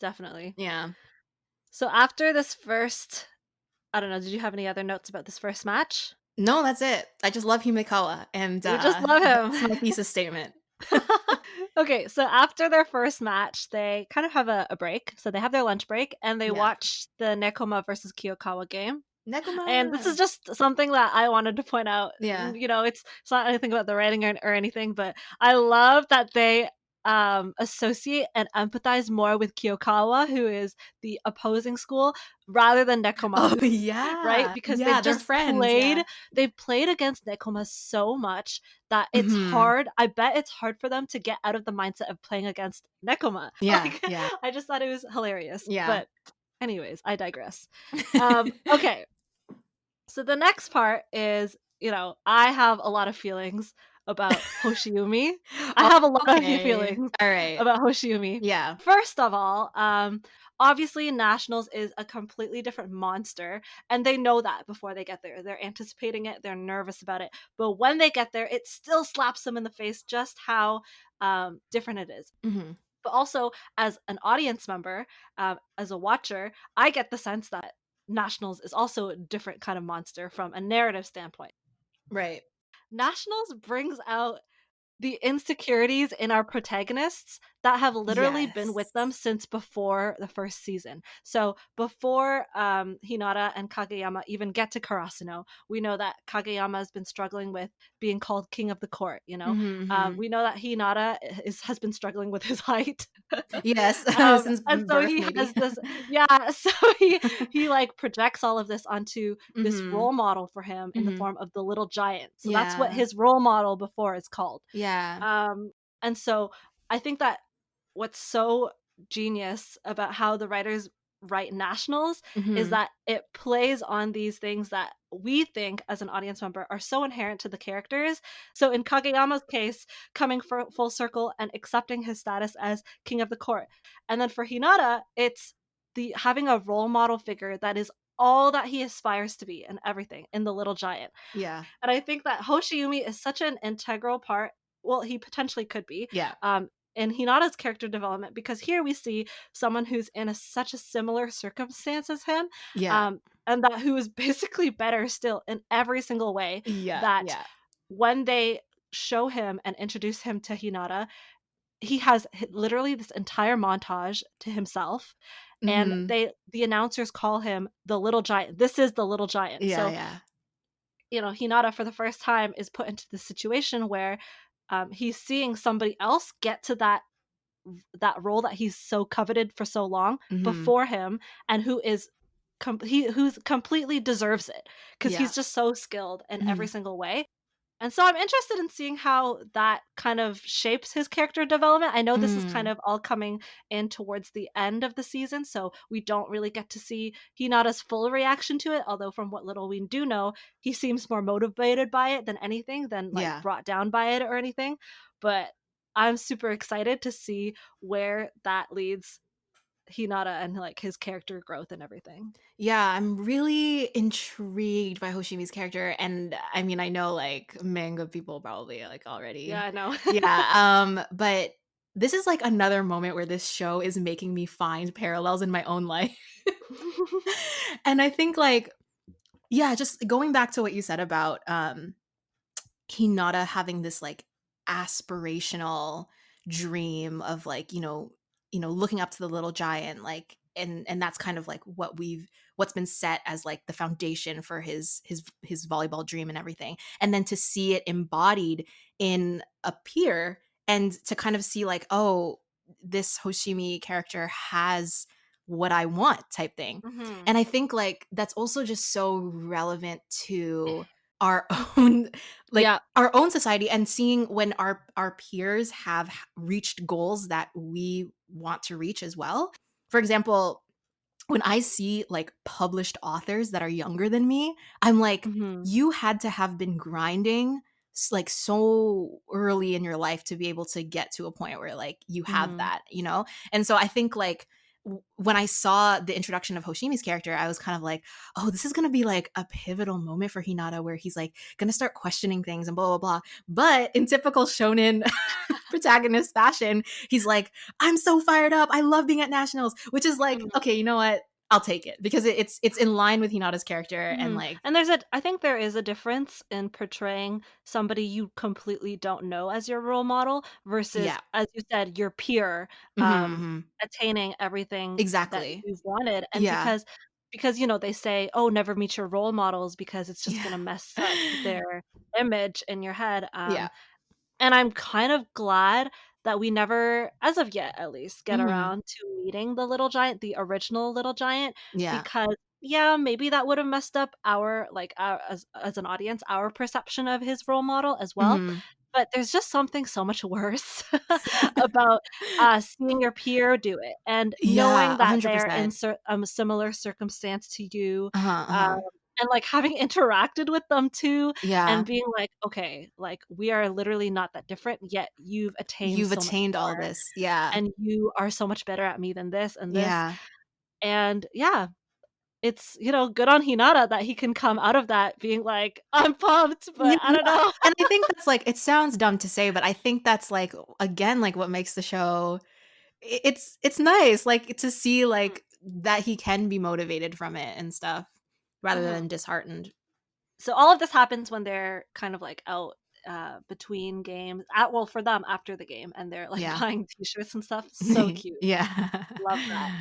Definitely. Yeah. So after this first I don't know, did you have any other notes about this first match? No, that's it. I just love Himekawa, and, You just love that's him. my thesis statement. Okay, so after their first match, they kind of have a break. So they have their lunch break and they Yeah. watch the Nekoma versus Kiyokawa game. Nekoma! And this is just something that I wanted to point out. Yeah. It's not anything about the writing or anything, but I love that they associate and empathize more with Kiyokawa, who is the opposing school, rather than Nekoma, Oh, who right? yeah. Because Yeah, they're friends, yeah. they've played against Nekoma so much that it's Mhm. hard. I bet it's hard for them to get out of the mindset of playing against Nekoma. Yeah, Like yeah, I just thought it was hilarious. yeah. But anyways, I digress. Okay. So the next part is, I have a lot of feelings about Hoshiumi. I Oh, have a lot of okay. feelings Alright. about Hoshiumi. Yeah. First of all, obviously Nationals is a completely different monster, and they know that before they get there. They're anticipating it, they're nervous about it, but when they get there, it still slaps them in the face just how different it is. Mhm. But also, as an audience member, as a watcher, I get the sense that Nationals is also a different kind of monster from a narrative standpoint. Right. Nationals brings out the insecurities in our protagonists that have literally been with them Yes. since before the first season. So before Hinata and Kageyama even get to Karasuno, we know that Kageyama has been struggling with being called king of the court. Mhm, mhm. We know that Hinata has been struggling with his height. Yes, since And so birth, he has maybe. this, yeah. So he like projects all of this onto this Mhm. role model for him in the Mhm. form of the little giant. So that's what Yeah. his role model before is called. Yeah. Um, and so I think that what's so genius about how the writers write Nationals is Mhm. that it plays on these things that we think as an audience member are so inherent to the characters. So in Kageyama's case, coming full circle and accepting his status as king of the court. And then for Hinata, it's the having a role model figure that is all that he aspires to be and everything in the little giant. Yeah. And I think that Hoshiumi is such an integral part. Well, he potentially could be Yeah. um, in Hinata's character development because here we see someone who's in such a similar circumstance as him, Yeah. and that who is basically better still in every single way. Yeah. That Yeah. when they show him and introduce him to Hinata, he has literally this entire montage to himself, and Mhm. the announcers call him the little giant. This is the little giant. Yeah, So yeah. Hinata for the first time is put into the situation where he's seeing somebody else get to that role that he's so coveted for so long Mhm. before him, and who's completely deserves it because Yeah. he's just so skilled in every Mhm. single way. And so I'm interested in seeing how that kind of shapes his character development. I know this is kind Mm. of all coming in towards the end of the season, so we don't really get to see Hinata's full reaction to it, although from what little we do know, he seems more motivated by it than anything, than like Yeah. brought down by it or anything. But I'm super excited to see where that leads Hinata and like his character growth and everything. Yeah, I'm really intrigued by Hoshiimi's character, and I mean, I know, like, manga people probably, like, Yeah, already I know. yeah, but this is, like, another moment where this show is making me find parallels in my own life. And I think, like yeah, just going back to what you said about, Hinata having this, like, aspirational dream of, like, looking up to the little giant, like, and that's kind of, like, what's been set as, like, the foundation for his volleyball dream and everything, and then to see it embodied in a peer and to kind of see, like, "Oh, this Hoshimi character has what I want," type thing. Hmm. And I think, like, that's also just so relevant to our own like Yeah. our own society and seeing when our peers have reached goals that we want to reach as well. For example, when I see like published authors that are younger than me, I'm like, Hmm. you had to have been grinding like so early in your life to be able to get to a point where like you have Hmm. that. And so I think like when I saw the introduction of Hoshimi's character, I was kind of like, oh, this is going to be like a pivotal moment for Hinata where he's like going to start questioning things and blah, blah, blah. But in typical shonen protagonist fashion, he's like, I'm so fired up. I love being at nationals, which is like, okay, you know what? I'll take it because it's in line with Hinata's character and Mhm. like, And I think there is a difference in portraying somebody you completely don't know as your role model versus, yeah. as you said, your peer, Hmm, hmm. attaining everything that Exactly. you've wanted. And Yeah. because they say, oh, never meet your role models because it's just Yeah. gonna mess up their image in your head. Yeah. And I'm kind of glad that we never, as of yet at least, get Hmm. around to meeting the little giant, the original little giant, Yeah. because yeah, maybe that would have messed up our as an audience, our perception of his role model as well. Hmm. But there's just something so much worse about seeing your peer do it and Yeah. knowing A that hundred they're in percent. a similar circumstance to you. Uh-huh. Uh, Uh-huh. and, like, having interacted with them too, Yeah. and being like, "Okay, like, we are literally not that different, yet you've attained You've so much attained all more, this. Yeah. and you are so much better at me than this and this." Yeah. And yeah, it's, good on Hinata that he can come out of that being like, "I'm pumped, Yeah, but I no, don't know." and I think that's, like, it sounds dumb to say, but I think that's, like, again, like, what makes the show it's nice, like, to see, like, that he can be motivated from it and stuff rather Mhm. than disheartened. So all of this happens when they're kind of, like, out, between games well, for them, after the game, and they're, like, Yeah. buying T-shirts and stuff. So cute. Yeah. Love that.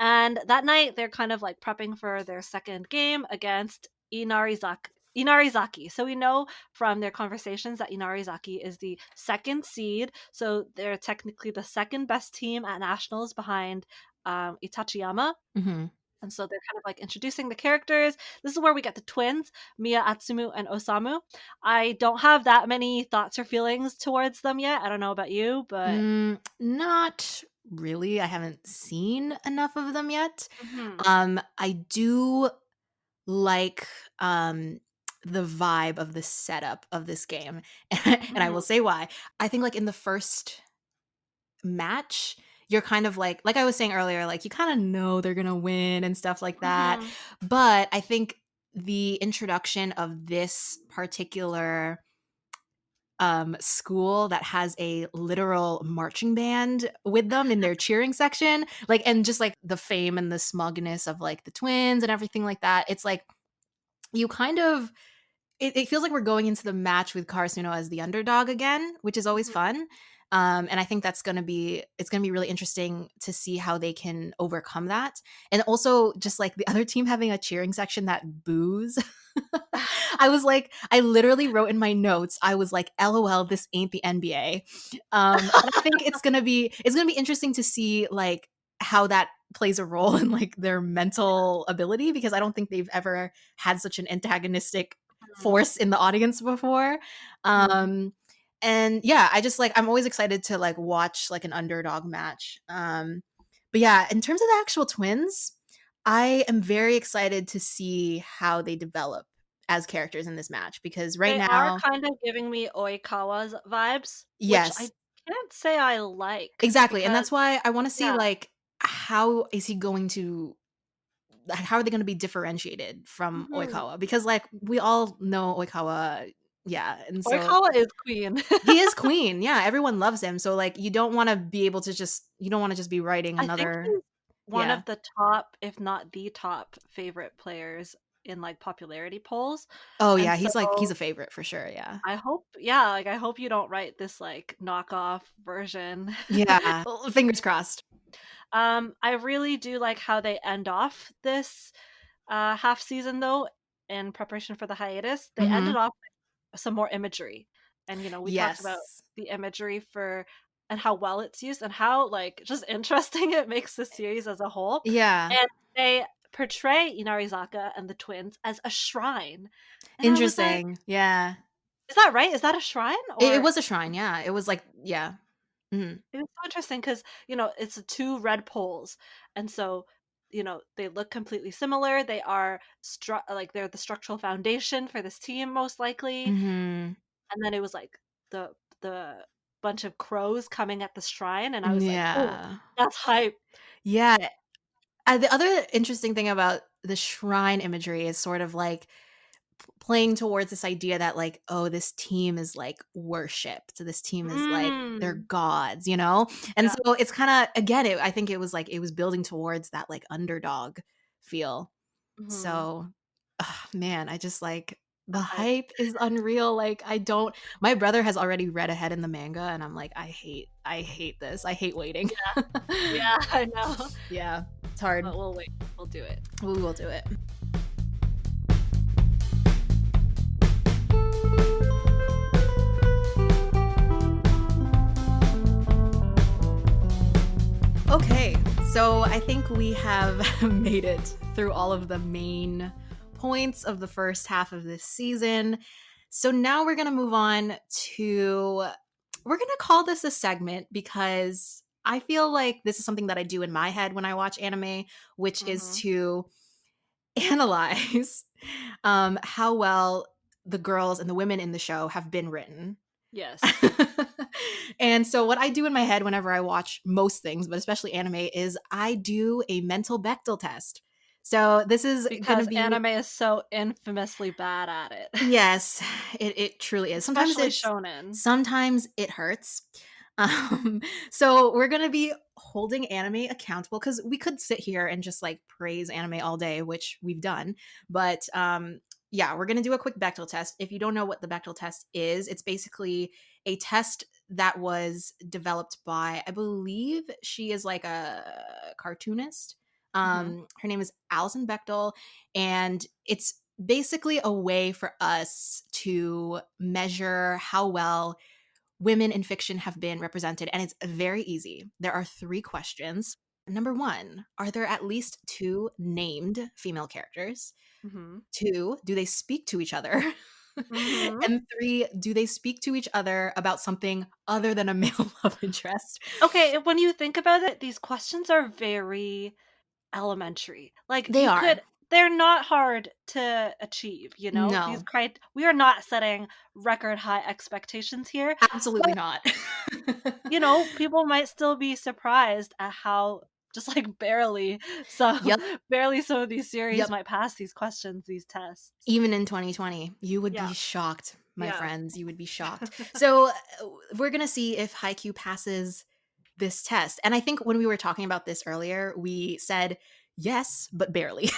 And that night, they're kind of, like, prepping for their second game against Inarizaki. So we know from their conversations that Inarizaki is the second seed, so they're technically the second best team at nationals behind, Itachiyama. Mhm. And so they're kind of, like, introducing the characters. This is where we get the twins, Mia Atsumu and Osamu. I don't have that many thoughts or feelings towards them yet. I don't know about you, but Not really, I haven't seen enough of them yet. Mhm, I do like, the vibe of the setup of this game, and I will mhm, say why. I think, like, in the first match, you're kind of like I was saying earlier, like, you kinda know they're gonna win and stuff like that, mhm, but I think the introduction of this particular school that has a literal marching band with them in their cheering section, like, and just like the fame and the smugness of like the twins and everything like that. It's like you kind of it feels like we're going into the match with Karasuno as the underdog again, which is always mhm. fun. And I think it's gonna be really interesting to see how they can overcome that. And also just like the other team having a cheering section that boos. I was like, I literally wrote in my notes, I was like, LOL, this ain't the NBA. And I think it's gonna be interesting to see like how that plays a role in like their mental ability because I don't think they've ever had such an antagonistic Mhm, force in the audience before. mhm. Um, and yeah, I just like I'm always excited to like watch like an underdog match. But yeah, in terms of the actual twins, I am very excited to see how they develop as characters in this match because right They are now, kind of giving me Oikawa's vibes, which I yes, can't say I like exactly. And because that's why I want to see yeah, like how is he going to how are they going to be differentiated from mhm. Oikawa? Because like we all know Oikawa, yeah, and so Oikawa is queen. he is queen. Yeah, everyone loves him. So like you don't want to be able to just you don't want to just be writing I think another he's one yeah. of the top, if not the top favorite players in, like, popularity polls, Oh and yeah, so he's a favorite for sure, yeah. I hope you don't write this, like, knockoff version. Yeah, fingers crossed. I really do like how they end off this, half season, though, in preparation for the hiatus. They ended Mhm. off with some more imagery, and, we talked about Yes. the imagery for and how well it's used and how, like, just interesting it makes the series as a whole, Yeah. and they portray Inarizaka and the twins as a shrine, and I was like, Interesting. Yeah. "Is that right? Is that a shrine?" It Or was a shrine, yeah. It was like yeah. Mhm. it was so interesting because it's two red poles, and so they look completely similar. They are like they're the structural foundation for this team most likely, Mhm. and then it was like the bunch of crows coming at the shrine, and I was like, "Oh, Yeah. that's hype." Yeah. The other interesting thing about the shrine imagery is sort of like playing towards this idea that like, oh, this team is like worshipped. So this team is like they're Mm. gods, you know? And Yeah. so it's kind of again, I think it was like it was building towards that like underdog feel. Mhm. So, man, I just like the So hype. hype is unreal. Like I don't my brother has already read ahead in the manga and I'm like, I hate this. I hate waiting. Yeah, I know. Yeah, it's hard. But we'll wait. We'll do it. We will do it. Okay, so I think we have made it through all of the main points of the first half of this season. So now we're going to move on to we're going to call this a segment because I feel like this is something that I do in my head when I watch anime, which is Mhm. to analyze how well the girls and the women in the show have been written. Yes. And so what I do in my head whenever I watch most things, but especially anime, is I do a mental Bechdel test. So this is going to Because be anime is so infamously bad at it. yes, it truly is. Especially shonen. Sometimes it hurts. Um, so we're gonna be holding anime accountable because we could sit here and just like praise anime all day, which we've done. But yeah, we're gonna do a quick Bechdel test. If you don't know what the Bechdel test is, it's basically a test that was developed by, I believe she is like a cartoonist. Mhm. Her name is Alison Bechdel, and it's basically a way for us to measure how well women in fiction have been represented. And it's very easy. There are 3 questions. Number 1, are there at least 2 named female characters? Mhm. 2, do they speak to each other? Mhm. And 3, do they speak to each other about something other than a male love interest? Okay, when you think about it, these questions are very elementary. Like, They you are. could they're not hard to achieve, you know? These No, crit we are not setting record high expectations here, absolutely but, not. you know, people might still be surprised at how just, like, some Yep, barely some of these series yep. might pass these questions, these tests. Even in 2020, you would Yeah, be shocked, my yeah. friends. You would be shocked. So, we're gonna see if Haikyuu passes this test. And I think when we were talking about this earlier, we said yes, but barely.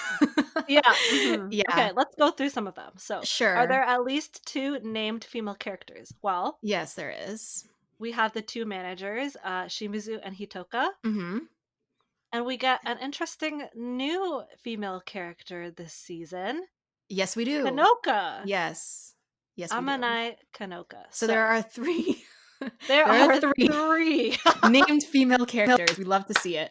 Yeah, mhm. Yeah, Okay, let's go through some of them. So, are sure. there at least 2 named female characters? Well, Yes, there is. we have the 2 managers, Shimizu and Hitoka, Mhm. and we get an interesting new female character this season, Yes, we do. Kanoka, Yes. Yes, we do. Amanai Kanoka. So there So, are 3 there there are are 3 3. named female characters. We love to see it.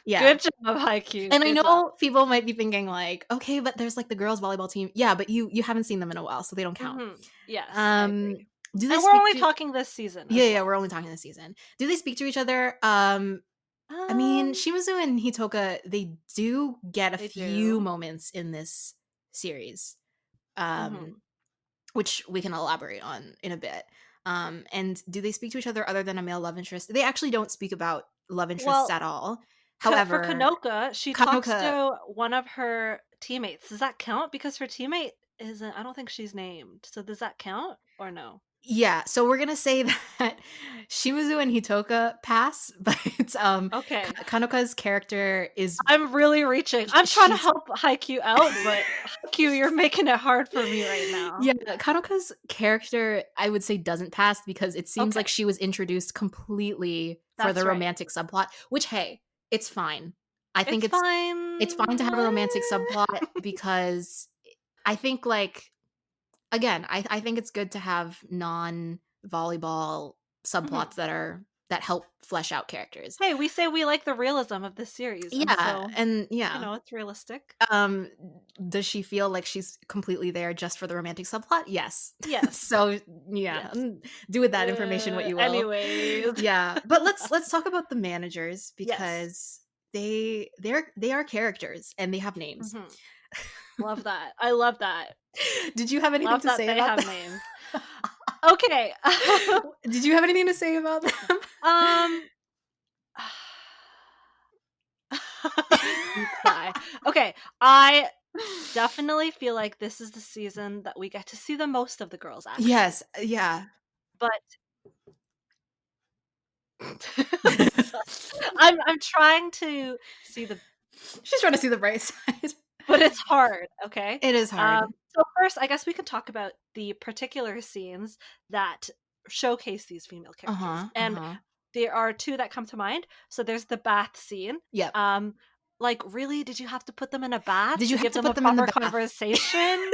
Yeah. Good job, Haikyuu, And I good job. know people might be thinking like, "Okay, but there's, like, the girls' volleyball team." Yeah, but you haven't seen them in a while, so they don't count. Mhm. Yes, I Um, agree. do they And we're speak only to talking this season Yeah, as yeah, we're well. only talking this season. Do they speak to each other? I mean, Um, Shimazu and Hitoka, they do get a they few do. moments in this series, um, Mhm. which we can elaborate on in a bit. And do they speak to each other other than a male love interest? They actually don't speak about love interests Well, at all. For However, Kanoka, she talks Kanoka, to one of her teammates. Does that count? Because her teammate isn't I don't think she's named. So does that count or no? yeah, so we're gonna say that Shimazu and Hitoka pass, but Okay. Kanoka's character is I'm really reaching. I'm trying to she's help Haikyuu out, but Haikyuu, you're making it hard for me right now. yeah, Kanoka's character, I would say, doesn't pass because it seems Okay. like she was introduced completely for the That's right. romantic subplot, which, hey, it's fine. I think It's it's fine fine. to have a romantic subplot because I think, like, again, I think it's good to have non-volleyball Mhm. subplots that help flesh out characters. Hey, we say we like the realism of this series, and Yeah, so, and you yeah. know, it's realistic. Um, does she feel like she's completely there just for the romantic subplot? Yes. Yes. So, yeah, Yes. do with that information what you will. Anyways. Yeah, but let's talk about the managers Yes. because they are characters and they have names. Mhm. Love that. I love that. Did you have anything Love to that say they about have that? names. Okay. Did you have anything to say about them? Um Deep sigh. Okay, I definitely feel like this is the season that we get to see the most of the girls, actually. Yes, yeah. But so I'm trying to see the She's trying to see the bright side. but it's hard, okay? It is hard. So first, I guess we could talk about the particular scenes that showcase these female characters, Uh-huh, and uh-huh. there are 2 that come to mind. So there's the bath scene. Yep. Like, really? Did you have to put them in a bath Did you to have give to them a put them in the proper bath? conversation?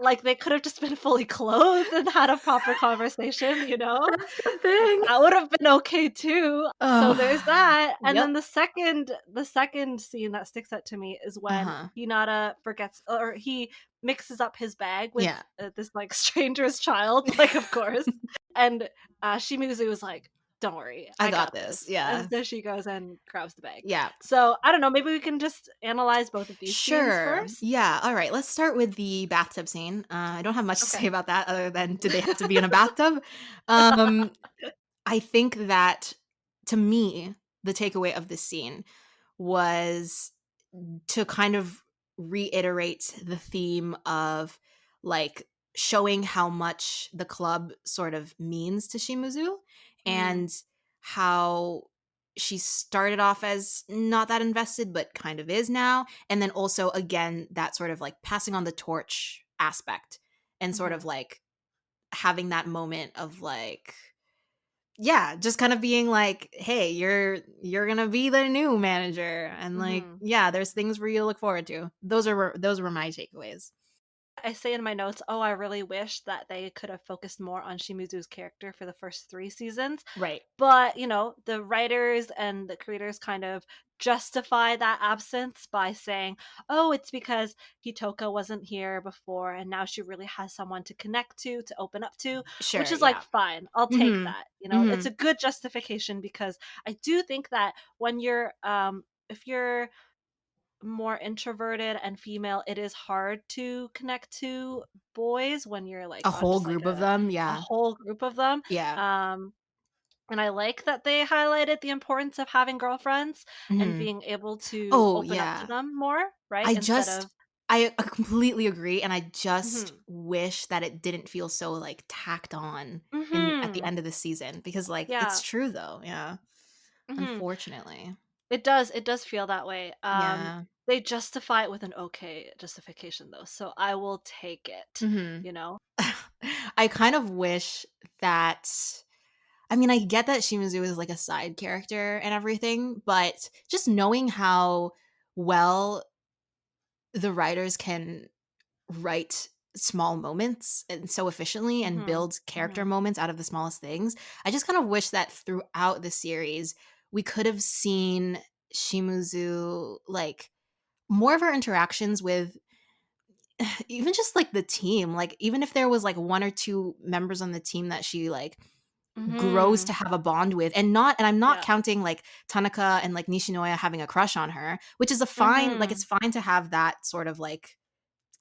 Like, they could have just been fully clothed and had a proper conversation, you know? That's the thing. That would have been okay too. So there's Oh, that. And then yep. the second scene that sticks out to me is when Uh-huh. Hinata forgets or he mixes up his bag with Yeah. this like stranger's child, like of course. And Shimizu was like, don't worry, I I got got this. this. And Yeah. so she goes and grabs the bag. Yeah. So I don't know, maybe we can just analyze both of these scenes Sure. first. Yeah. All right. Let's start with the bathtub scene. I don't have much to say Okay. about that other than did they have to be in a bathtub? Um, I think that to me, the takeaway of this scene was to kind of reiterate the theme of like showing how much the club sort of means to Shimuzu Mhm. and how she started off as not that invested but kind of is now, and then also again that sort of like passing on the torch aspect and sort of Mhm. like having that moment of like yeah, just kind of being like, "Hey, you're gonna be the new manager," and like, Mhm. yeah, there's things for you to look forward to. Those were my takeaways. I say in my notes, "Oh, I really wish that they could have focused more on Shimizu's character for the first 3 seasons." Right. But, the writers and the creators kind of justify that absence by saying, "Oh, it's because Hitoka wasn't here before and now she really has someone to connect to open up to," which Sure. is like, Yeah. fine. I'll take Mhm. that. It's Mhm. a good justification because I do think that when if you're more introverted and female, it is hard to connect to boys when you're A like on whole just like group of a them. a Yeah. whole group of them. Yeah. Um, and I like that they highlighted the importance of having girlfriends and Mhm. being able to Oh, open up to yeah. them more, right? I Instead just of I completely agree, and I just mhm. wish that it didn't feel so like tacked on in at the Mhm. end of the season because like it's Yeah. true though. Yeah. Mhm. Unfortunately. It does feel that way. Yeah. They justify it with an okay justification though, so I will take it, Mhm. you know? I kind of wish that I mean, I get that Shimizu is like a side character and everything, but just knowing how well the writers can write small moments and so efficiently and Mhm. build character Mhm. moments out of the smallest things, I just kind of wish that throughout the series, we could have seen Shimuzu like more of her interactions with even just like the team. Like, even if there was like one or two members on the team that she like grows to Mhm. have a bond with and I'm not Yeah. counting like Tanaka and like Nishinoya having a crush on her, which is a fine like it's Mhm. fine to have that sort of like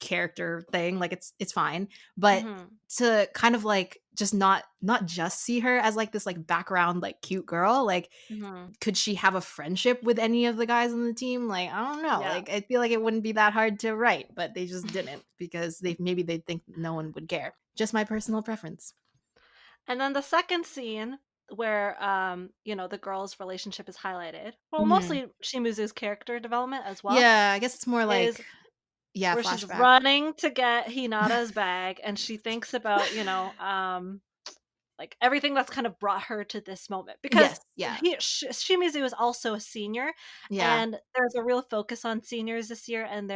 character thing, like it's fine, but Mhm. to kind of like just not just see her as like this like background like cute girl, like Mhm. could she have a friendship with any of the guys on the team? Like, I don't know. Yeah. Like, I feel like it wouldn't be that hard to write, but they just didn't because they think no one would care. Just my personal preference. And then the second scene where the girl's relationship is highlighted. Well, Mhm. mostly Shimuzu's character development as well Yeah, I guess it's more is like yeah, where she's flashback. running to get Hinata's bag and she thinks about, like everything that's kind of brought her to this moment because Yes, yeah. Shimizu is also a senior Yeah. and there's a real focus on seniors this year and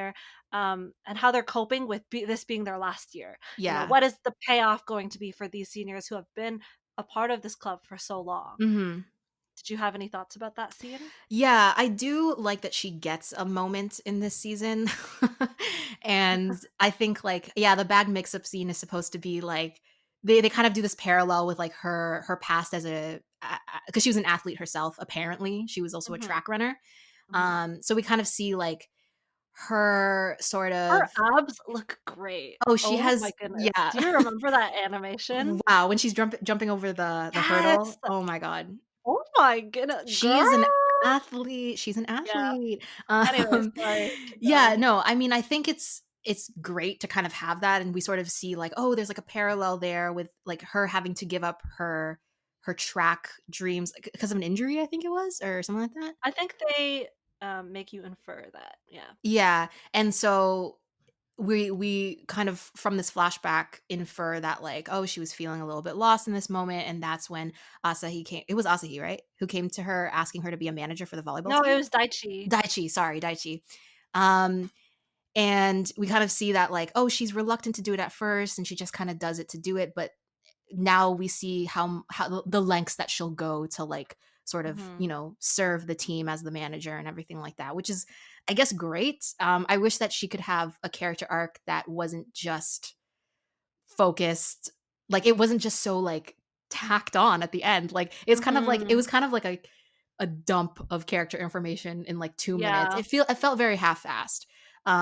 and how they're coping with this being their last year. Yeah. What is the payoff going to be for these seniors who have been a part of this club for so long? Mhm. Did you have any thoughts about that scene? Yeah, I do like that she gets a moment in this season. And I think like yeah, the bag mix-up scene is supposed to be like they kind of do this parallel with like her past as a because she was an athlete herself apparently. She was also a Hmm. track runner. Hmm. So we kind of see like her sort Her of abs look great. oh, she Oh my has goodness. yeah. Do you remember that animation? Wow, when she's jumping over the Yes. hurdle. Oh my god. Oh my goodness, She girl. is an athlete. She's an Yeah. athlete. Anyways, sorry, keep Yeah, going. no, I mean, I think it's great to kind of have that, and we sort of see like, oh, there's like a parallel there with like her having to give up her track dreams because of an injury, I think it was, or something like that. I think they, make you infer that, yeah. Yeah, and so we kind of from this flashback infer that like, oh, she was feeling a little bit lost in this moment, and that's when Asahi came. It was Asahi, right? Who came to her asking her to be a manager for the volleyball No, it team? was Daichi. Daichi, sorry, Daichi. Um, and we kind of see that like, oh, she's reluctant to do it at first, and she just kind of does it to do it. But now we see how the lengths that she'll go to like sort of Mhm. serve the team as the manager and everything like that, which is I guess great. I wish that she could have a character arc that wasn't just focused, like it wasn't just so like tacked on at the end. Like it's kind of like it Mhm. was kind of like a dump of character information in like 2 minutes. Yeah. It felt very half-assed.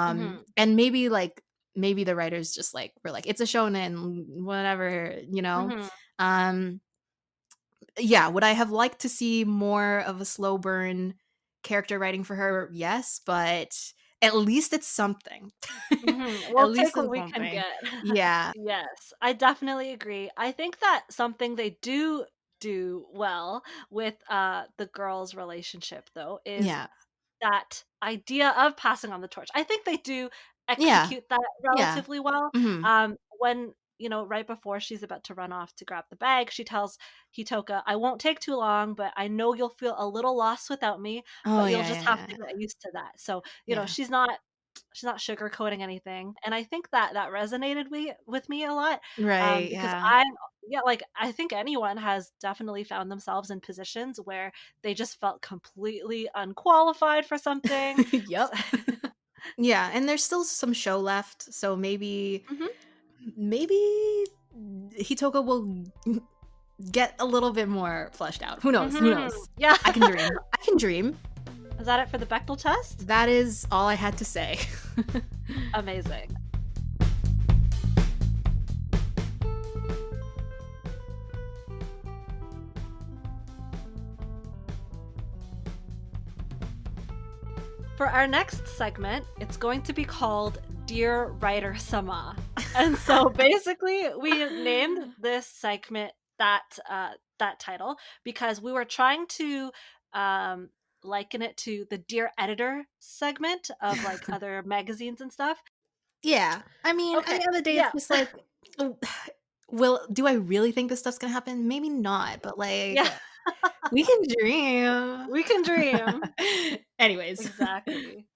Mhm. And maybe the writers just like were like, it's a shonen, whatever, you know. Mhm. Um, yeah, would I have liked to see more of a slow burn character writing for her? Yes, but at least it's something. Mhm. At We'll least take what it's we can something. get. Yeah. Yes, I definitely agree. I think that something they do well with, the girls' relationship, though, is Yeah. that idea of passing on the torch. I think they do Yeah. execute that Yeah. relatively well. Mhm. When, right before she's about to run off to grab the bag, she tells Hitoka, "I won't take too long, but I know you'll feel a little lost without me, Oh, but you'll yeah, just yeah, have yeah. to get used to that." So, Yeah. she's not sugarcoating anything, and I think that that resonated with me a lot, Right, because yeah. like, I think anyone has definitely found themselves in positions where they just felt completely unqualified for something. S Yep. Yeah, and there's still some show left, so Mhm, maybe Hitoka will get a little bit more fleshed out. Who knows? Who mhm, knows? yeah. I can dream. I can dream. Is that it for the Bechdel test? That is all I had to say. Amazing. For our next segment, it's going to be called Dear Writer Sama. And so basically, we named this segment that title because we were trying to um, liken it to the Dear Editor segment of like other magazines and stuff. Yeah. I mean, at the Okay, end of the day, it's yeah, just like, oh, do I really think this stuff's gonna happen? Maybe not, but like, yeah, we can dream. we can dream. Anyways, Exactly.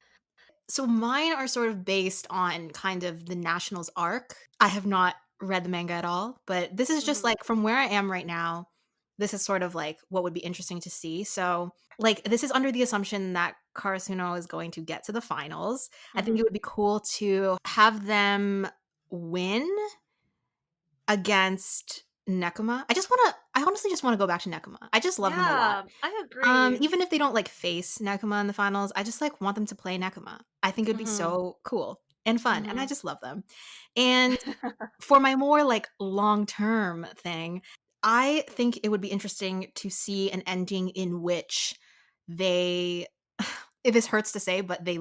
so mine are sort of based on kind of the Nationals arc. I have not read the manga at all, but this is just Mhm, like from where I am right now, this is sort of like what would be interesting to see. So, like, this is under the assumption that Karasuno is going to get to the finals. I think it mhm. would be cool to have them win against Nekoma. I honestly just want to go back to Nekoma. I just love him a lot. Yeah, I agree. Even if they don't like face Nekoma in the finals, I just like want them to play Nekoma. I think it would be Mhm, so cool and fun, and I mhm. just love them. And for my more like long-term thing, I think it would be interesting to see an ending in which they if this hurts to say, but they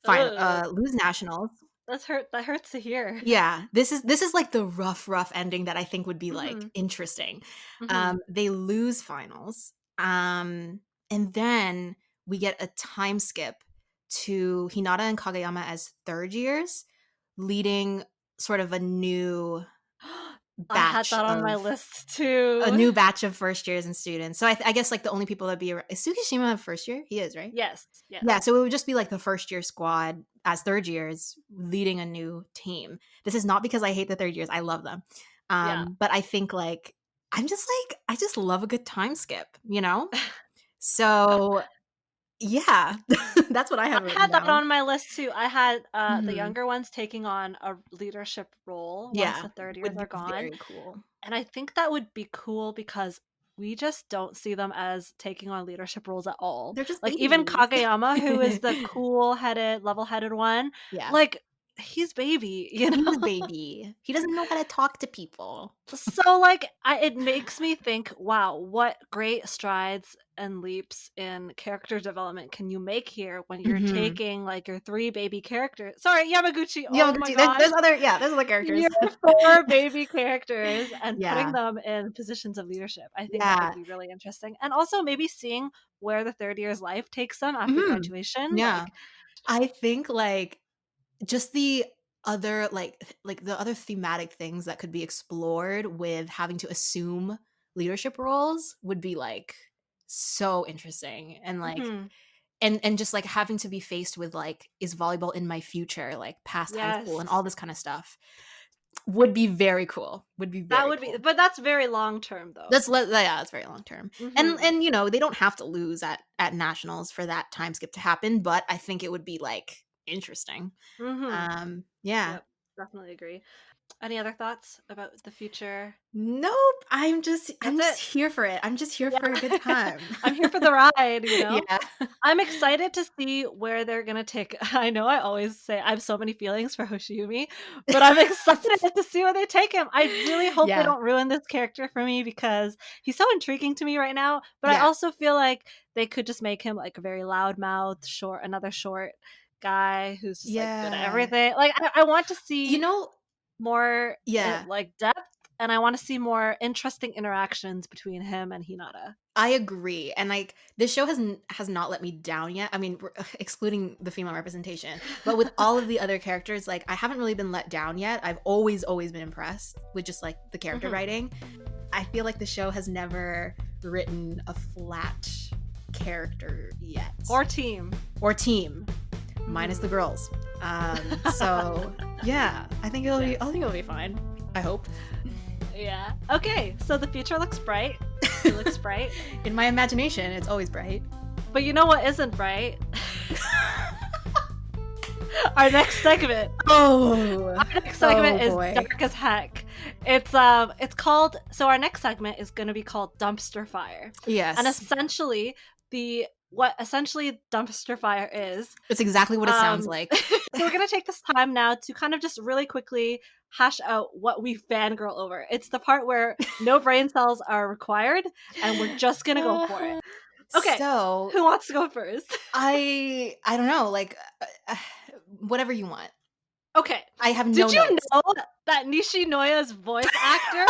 Ugh, lose nationals. that hurts to hear. Yeah, this is like the rough ending that I think would be like Mhm, interesting. mhm. They lose finals, and then we get a time skip to Hinata and Kageyama as third years, leading sort of I had batch that on my of list a too. new batch of first years and students. So I guess like the only people that be is Tsukishima a first year? He is, right? Yes, Yeah, yes. so it would just be like the first year squad as third years leading a new team. This is not because I hate the third years. I love them. Yeah. But I think like I just love a good time skip, you know? So yeah, that's what I I have written had that down. on my list too. I had, the Mhm. younger ones taking on a leadership role once Yeah, the 3rd years would are be gone, very cool. and I think that would be cool because we just don't see them as taking on leadership roles at all. They're just Like, even babies. Kageyama, who is the cool-headed, level-headed one, Yeah. like, he's baby, you He's a know? baby. He doesn't know how to talk to people. So, like, it makes me think, wow, what great strides and leaps in character development can you make here when you're Mhm. taking, like, your 3 baby characters sorry, Yamaguchi, oh my Yamaguchi, gosh, there's other characters. your 4 baby characters and putting Yeah. them in positions of leadership. I think that would Yeah. be really interesting, and also maybe seeing where the 3rd year's life takes them after Mhm. graduation, Yeah. like I think, like, just the other, like, the other thematic things that could be explored with having to assume leadership roles would be, like, so interesting, and, like mhm, and just, like, having to be faced with, like, "Is volleyball in my future?" Like, past high school and all yes. this kinda stuff would be very cool, would be That very would be cool. but that's very long term, though. Yeah, that's very long term. Mhm, And, they don't have to lose at nationals for that time skip to happen, but I think it would be, like, interesting. mhm. Yeah. Yep, definitely agree. Any other thoughts about the future? Nope. I'm That's just it. here for it. I'm just here for a good Yeah. time. I'm here for the ride, you know? Yeah. I'm excited to see where they're gonna take I know I always say I have so many feelings for Hoshiumi, but I'm excited to see where they take him. I really hope they Yeah. don't ruin this character for me because he's so intriguing to me right now, but I Yeah. also feel like they could just make him, like, a very loudmouth, another short guy who's just, like, good at Yeah. everything. Like, I want to You see know, more, yeah. like, depth, and I wanna see more interesting interactions between him and Hinata. I agree, and, like, this show has not let me down yet. I mean, excluding the female representation, but with all of the other characters, like, I haven't really been let down yet. I've always been impressed with just, like, the character Mhm. writing. I feel like the show has never written a flat character yet. Or Team, minus the girls. So, yeah, I think it'll be fine. I hope. Yeah. Okay, so the future looks bright. It looks bright. In my imagination, it's always bright. But you know what isn't bright? Our next segment. Oh. Our next segment is boy. dark as heck. It's called so our next segment is gonna be called Dumpster Fire. Yes. And essentially what essentially Dumpster Fire is. It's exactly what it sounds like. So we're gonna take this time now to kind of just really quickly hash out what we fangirl over. It's the part where no brain cells are required, and we're just gonna go for it. Okay, So, who wants to go first? I don't know, like, whatever you want. Okay. I have no Did you notes. know that Nishinoya's voice actor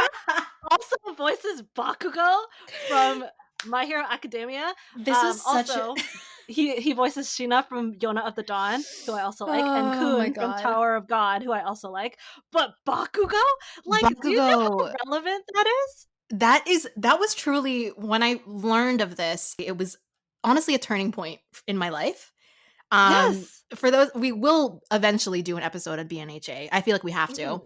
also voices Bakugo from My Hero Academia? This is such Also, a he voices Shina from Yona of the Dawn, who I also like, and Oh my Kun from god. Tower of God, who I also like. But Bakugo? Like, do you know Bakugo, how relevant that is? that was truly when I learned of this, it was honestly a turning point in my life. Yes. For those we will eventually do an episode on BNHA. I feel like we have to.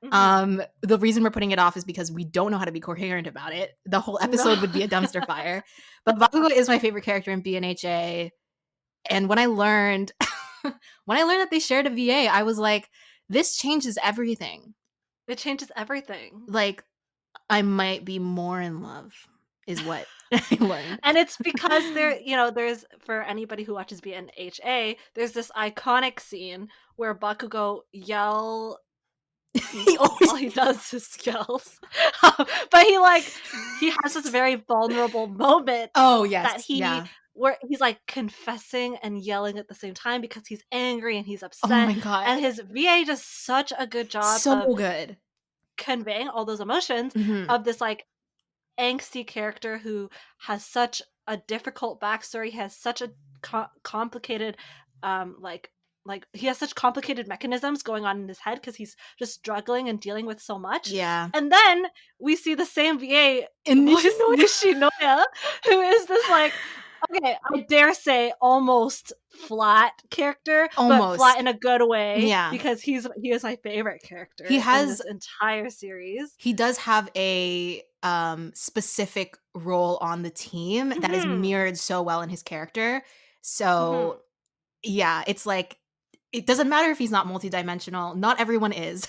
Mhm. The reason we're putting it off is because we don't know how to be coherent about it. The whole episode No. would be a dumpster fire. But Bakugo is my favorite character in BNHA. And when I learned that they shared a VA, I was like, this changes everything. It changes everything. Like, I might be more in love, is what I learned. And it's because there's for anybody who watches BNHA, there's this iconic scene where Bakugo He always all he does is yells. But he has this very vulnerable moment Oh, that yes. Yeah. where he's like confessing and yelling at the same time because he's angry and he's Oh upset. my god. And his VA does such a good job So of good. conveying all those emotions Mhm. of this like angsty character who has such a difficult backstory, has such a complicated, he has such complicated mechanisms going on in his head because he's just struggling and dealing with so much. Yeah. And then we see the same VA In voice Nishinoya. Nishinoya, who is this like, okay, I dare say almost flat character, but flat Almost. in a good way Yeah. because he is my favorite character He in has this entire series. he does have a specific role on the team that is Mhm. mirrored so well in his character. Mhm. So, yeah, it's like it doesn't matter if he's not multidimensional. Not everyone is.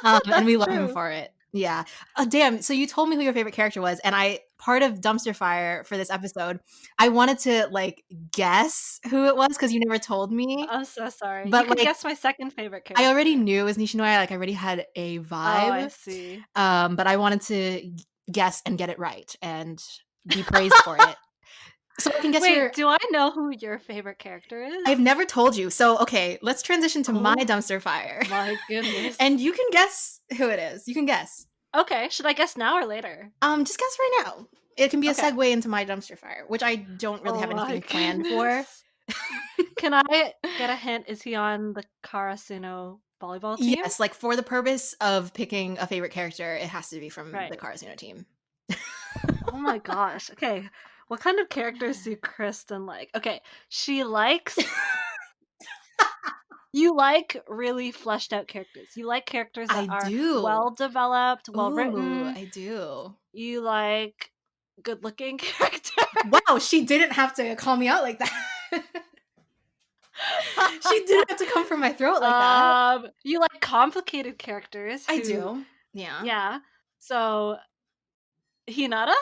And we That's love him true. for it. Yeah. Damn. So you told me who your favorite character was, and part of Dumpster Fire for this episode, I wanted to like guess who it was because you never told me. I'm so sorry. You But can like guess my second favorite I already character. knew it was Nishinoya. Like I already had a Oh, I vibe. see. But I wanted to guess and get it right and be praised for it. So I can guess Wait, do I know who your favorite character is? I've never told you. So, okay, let's transition to my Oh dumpster fire. my goodness. And you can guess who it is. You can guess. Okay, should I guess now or later? Just guess right now. It can be a Okay. segue into my dumpster fire, which I don't really have my anything planned for. goodness. Can I get a hint? Is he on the Karasuno volleyball team? Yes, like for the purpose of picking a favorite character, it has to be from the Right. Karasuno team. Oh my gosh. Okay. What kind of characters do Kristen like? Okay, she likes you like really fleshed out characters. You like characters that I are do. well developed, well Ooh, written. I do. You like good looking characters. Wow, she didn't have to call me out like that. She didn't have to come from my throat like that. You like complicated characters I who, do. Yeah. yeah. So Hinata,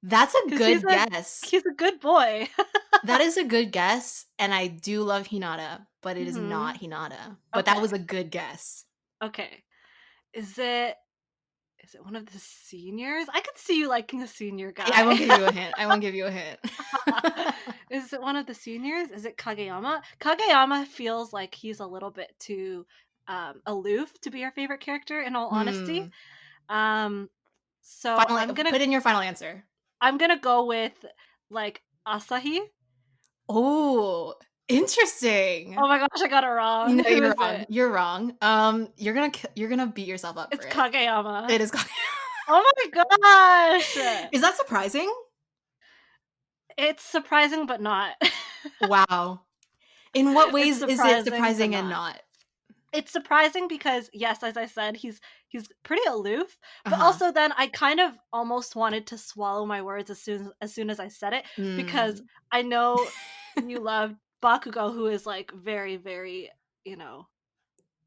That's a because he's good a guess. he's a good boy. That is a good guess, and I do love Hinata, but it is Hmm. not Hinata. But that was Okay. a good guess. Okay. Is it is it one of the seniors? I could see you liking a senior I guy. won't give you a hint. I won't give you a hint. Is it one of the seniors? Is it Kageyama? Kageyama feels like he's a little bit too aloof to be our favorite character, in all honesty. Hmm. Um, so Finally, put in your final answer. I'm gonna go with like Asahi. Oh, interesting. Oh my gosh, I got it wrong. You know, Who you're is wrong. it? You're wrong. You're gonna beat yourself up for It's it. Kageyama. It is called Oh my gosh! Is that surprising? It's surprising but not. Wow. In what It's ways is it surprising but surprising and not. not? It's surprising because yes, as I said, he's pretty aloof, but Uh-huh. also then I kind of almost wanted to swallow my words as soon as I said it because Mm. I know you love Bakugo, who is like very very, you know,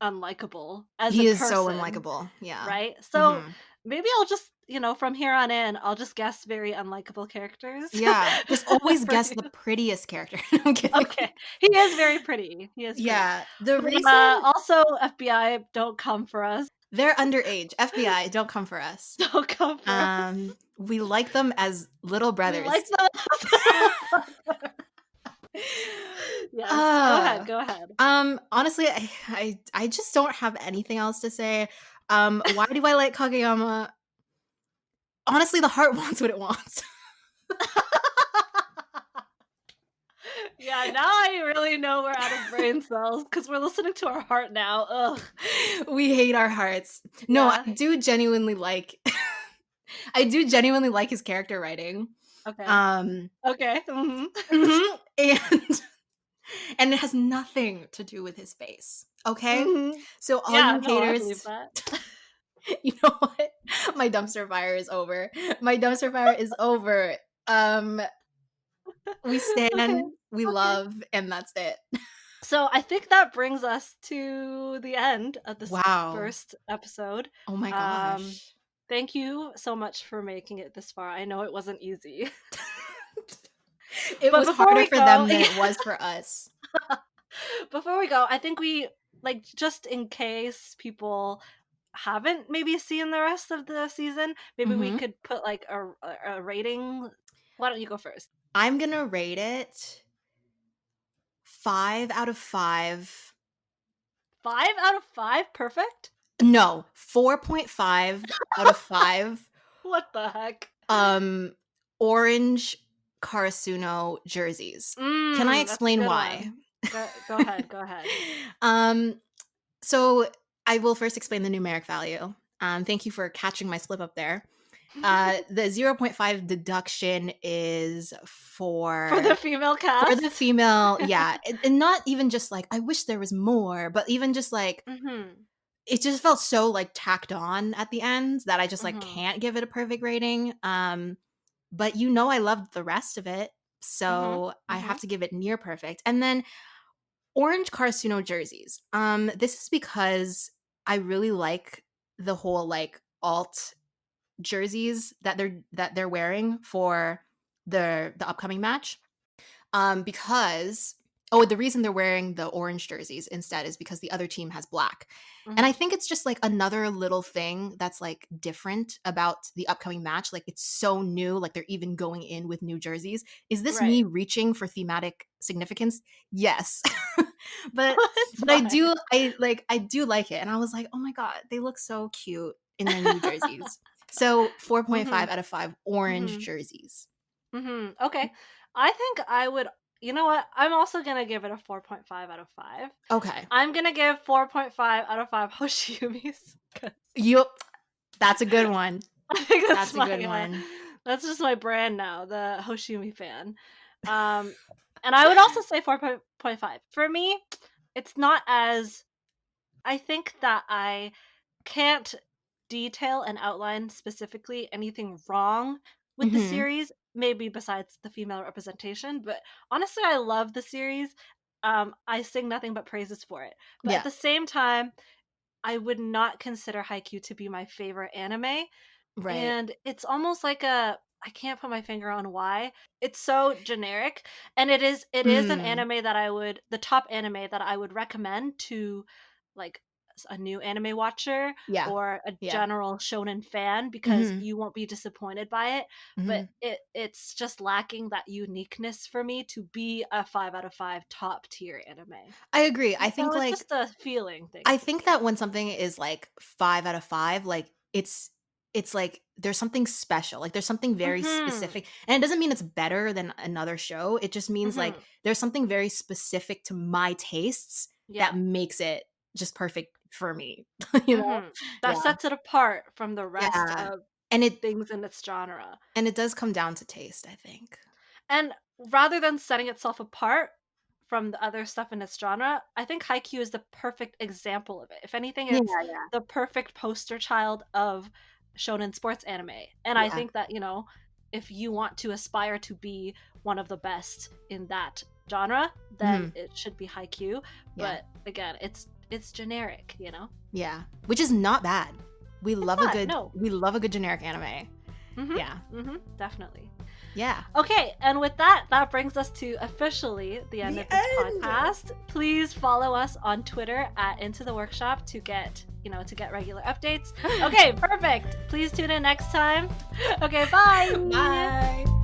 unlikable as a He is so person, unlikable. Yeah. right? So Mhm. maybe I'll just, from here on in, I'll just guess very unlikable characters Yeah. Just always for guess you. the prettiest character. I'm kidding. Okay. He is very pretty. He is pretty. Yeah. The But, reason also FBI, don't come for us. they're underage. FBI, don't come for us. Don't come for us. We like them as little We like brothers. the Yes. Go ahead, Uh, go ahead. Honestly, I just don't have anything else to say. Why do I like Kageyama? Honestly, the heart wants what it wants. Yeah, now I really know we're out of brain cells because we're listening to our heart now. Ugh. We hate our hearts. No, Yeah. I do genuinely like I do genuinely like his character writing. Okay. Um, Okay. Mhm. mhm, and it has nothing to do with his face. Okay? Mhm. So all Yeah, you no, I believe haters, that. you know what? My dumpster fire is over. My dumpster fire is over. Um, we Okay. stand, we Okay. love, and that's it. So I think that brings us to the end of this Wow. first episode. Oh my Um, gosh. Thank you so much for making it this far. I know it wasn't easy. It But was before harder we for go, them than it was for us. before we go, I think we like just in case people haven't maybe seen the rest of the season, maybe we Mhm. could put like a rating. Why don't you go first? I'm gonna rate it 5 out of 5. 5 out of 5, perfect. No, 4.5 out of 5. What the heck? Um, Orange Karasuno jerseys. Can I That's a explain good why? one. Go ahead. Go ahead. um, so I will first explain the numeric value. Thank you for catching my slip up there. The zero point 0.5 deduction is For the female for the cast. female, yeah, and not even just like I wish there was more, but even just like Mhm. it just felt so like tacked on at the end that I just like Mhm. can't give it a perfect rating. But I loved the rest of it, Mhm. so I have Mhm. to give it near perfect. And then orange Karasuno jerseys. This is because I really like the whole like alt jerseys that they're wearing for the upcoming match. Because the reason they're wearing the orange jerseys instead is because the other team has black. And I Mhm. think it's just like another little thing that's like different about the upcoming match. Like it's so new, like they're even going in with new jerseys. Is this Right. me reaching for thematic significance? Yes. but It's but fine. I do like it. And I was like, "Oh my god, they look so cute in their new jerseys." So 4.5 Mhm. out of 5 orange Mhm. jerseys. Mhm. Okay. I think I would. You know what? I'm also gonna give it a 4.5 out of 5. Okay. I'm gonna give 4.5 out of 5 Hoshiumis. 'Cause Yup. That's a good one. I think That's a good one. that's just my brand now, the Hoshiumi fan. Um, and I would also say 4.5. For me, it's not as I think that I can't detail and outline specifically anything wrong with the Mhm. series, maybe besides the female representation, but honestly, I love the series. I sing nothing but praises for it. But at Yeah. the same time, I would not consider Haikyuu to be my favorite anime, Right. and it's almost like a I can't put my finger on why. It's so generic, and it is an Mm. anime that I would the top anime that I would recommend to like a new anime watcher Yeah. or a Yeah. general shonen fan because Mhm. you won't be disappointed by it, but Mhm. it's just lacking that uniqueness for me to be a 5 out of 5 top tier anime. I agree. So it's just a feeling thing I for think me. that when something is like 5 out of 5, like, it's like there's something special, like, there's something very Mhm. specific, and it doesn't mean it's better than another show, it just means, like, Mhm. there's something very specific to my tastes that Yeah. makes it just perfect for me, you know? Mhm. That Yeah, sets it apart from the rest yeah, of and it things in its genre. and it does come down to taste, I think. And rather than setting itself apart from the other stuff in its genre, I think Haikyuu is the perfect example of it. If anything, Yeah, it's yeah, the perfect poster child of shonen sports anime. And I yeah, think that, if you want to aspire to be one of the best in that genre, then mhm, it should be Haikyuu. yeah, But again, it's generic, you know? yeah, which is not bad. It's not, no. We love a good generic anime. Mhm. Yeah, Mhm. Definitely. yeah. Okay, and with that, that brings us to officially the end The of this end! podcast. Please follow us on Twitter at Into the Workshop to get, regular updates. Okay, perfect. Please tune in next time. Okay, bye. Bye.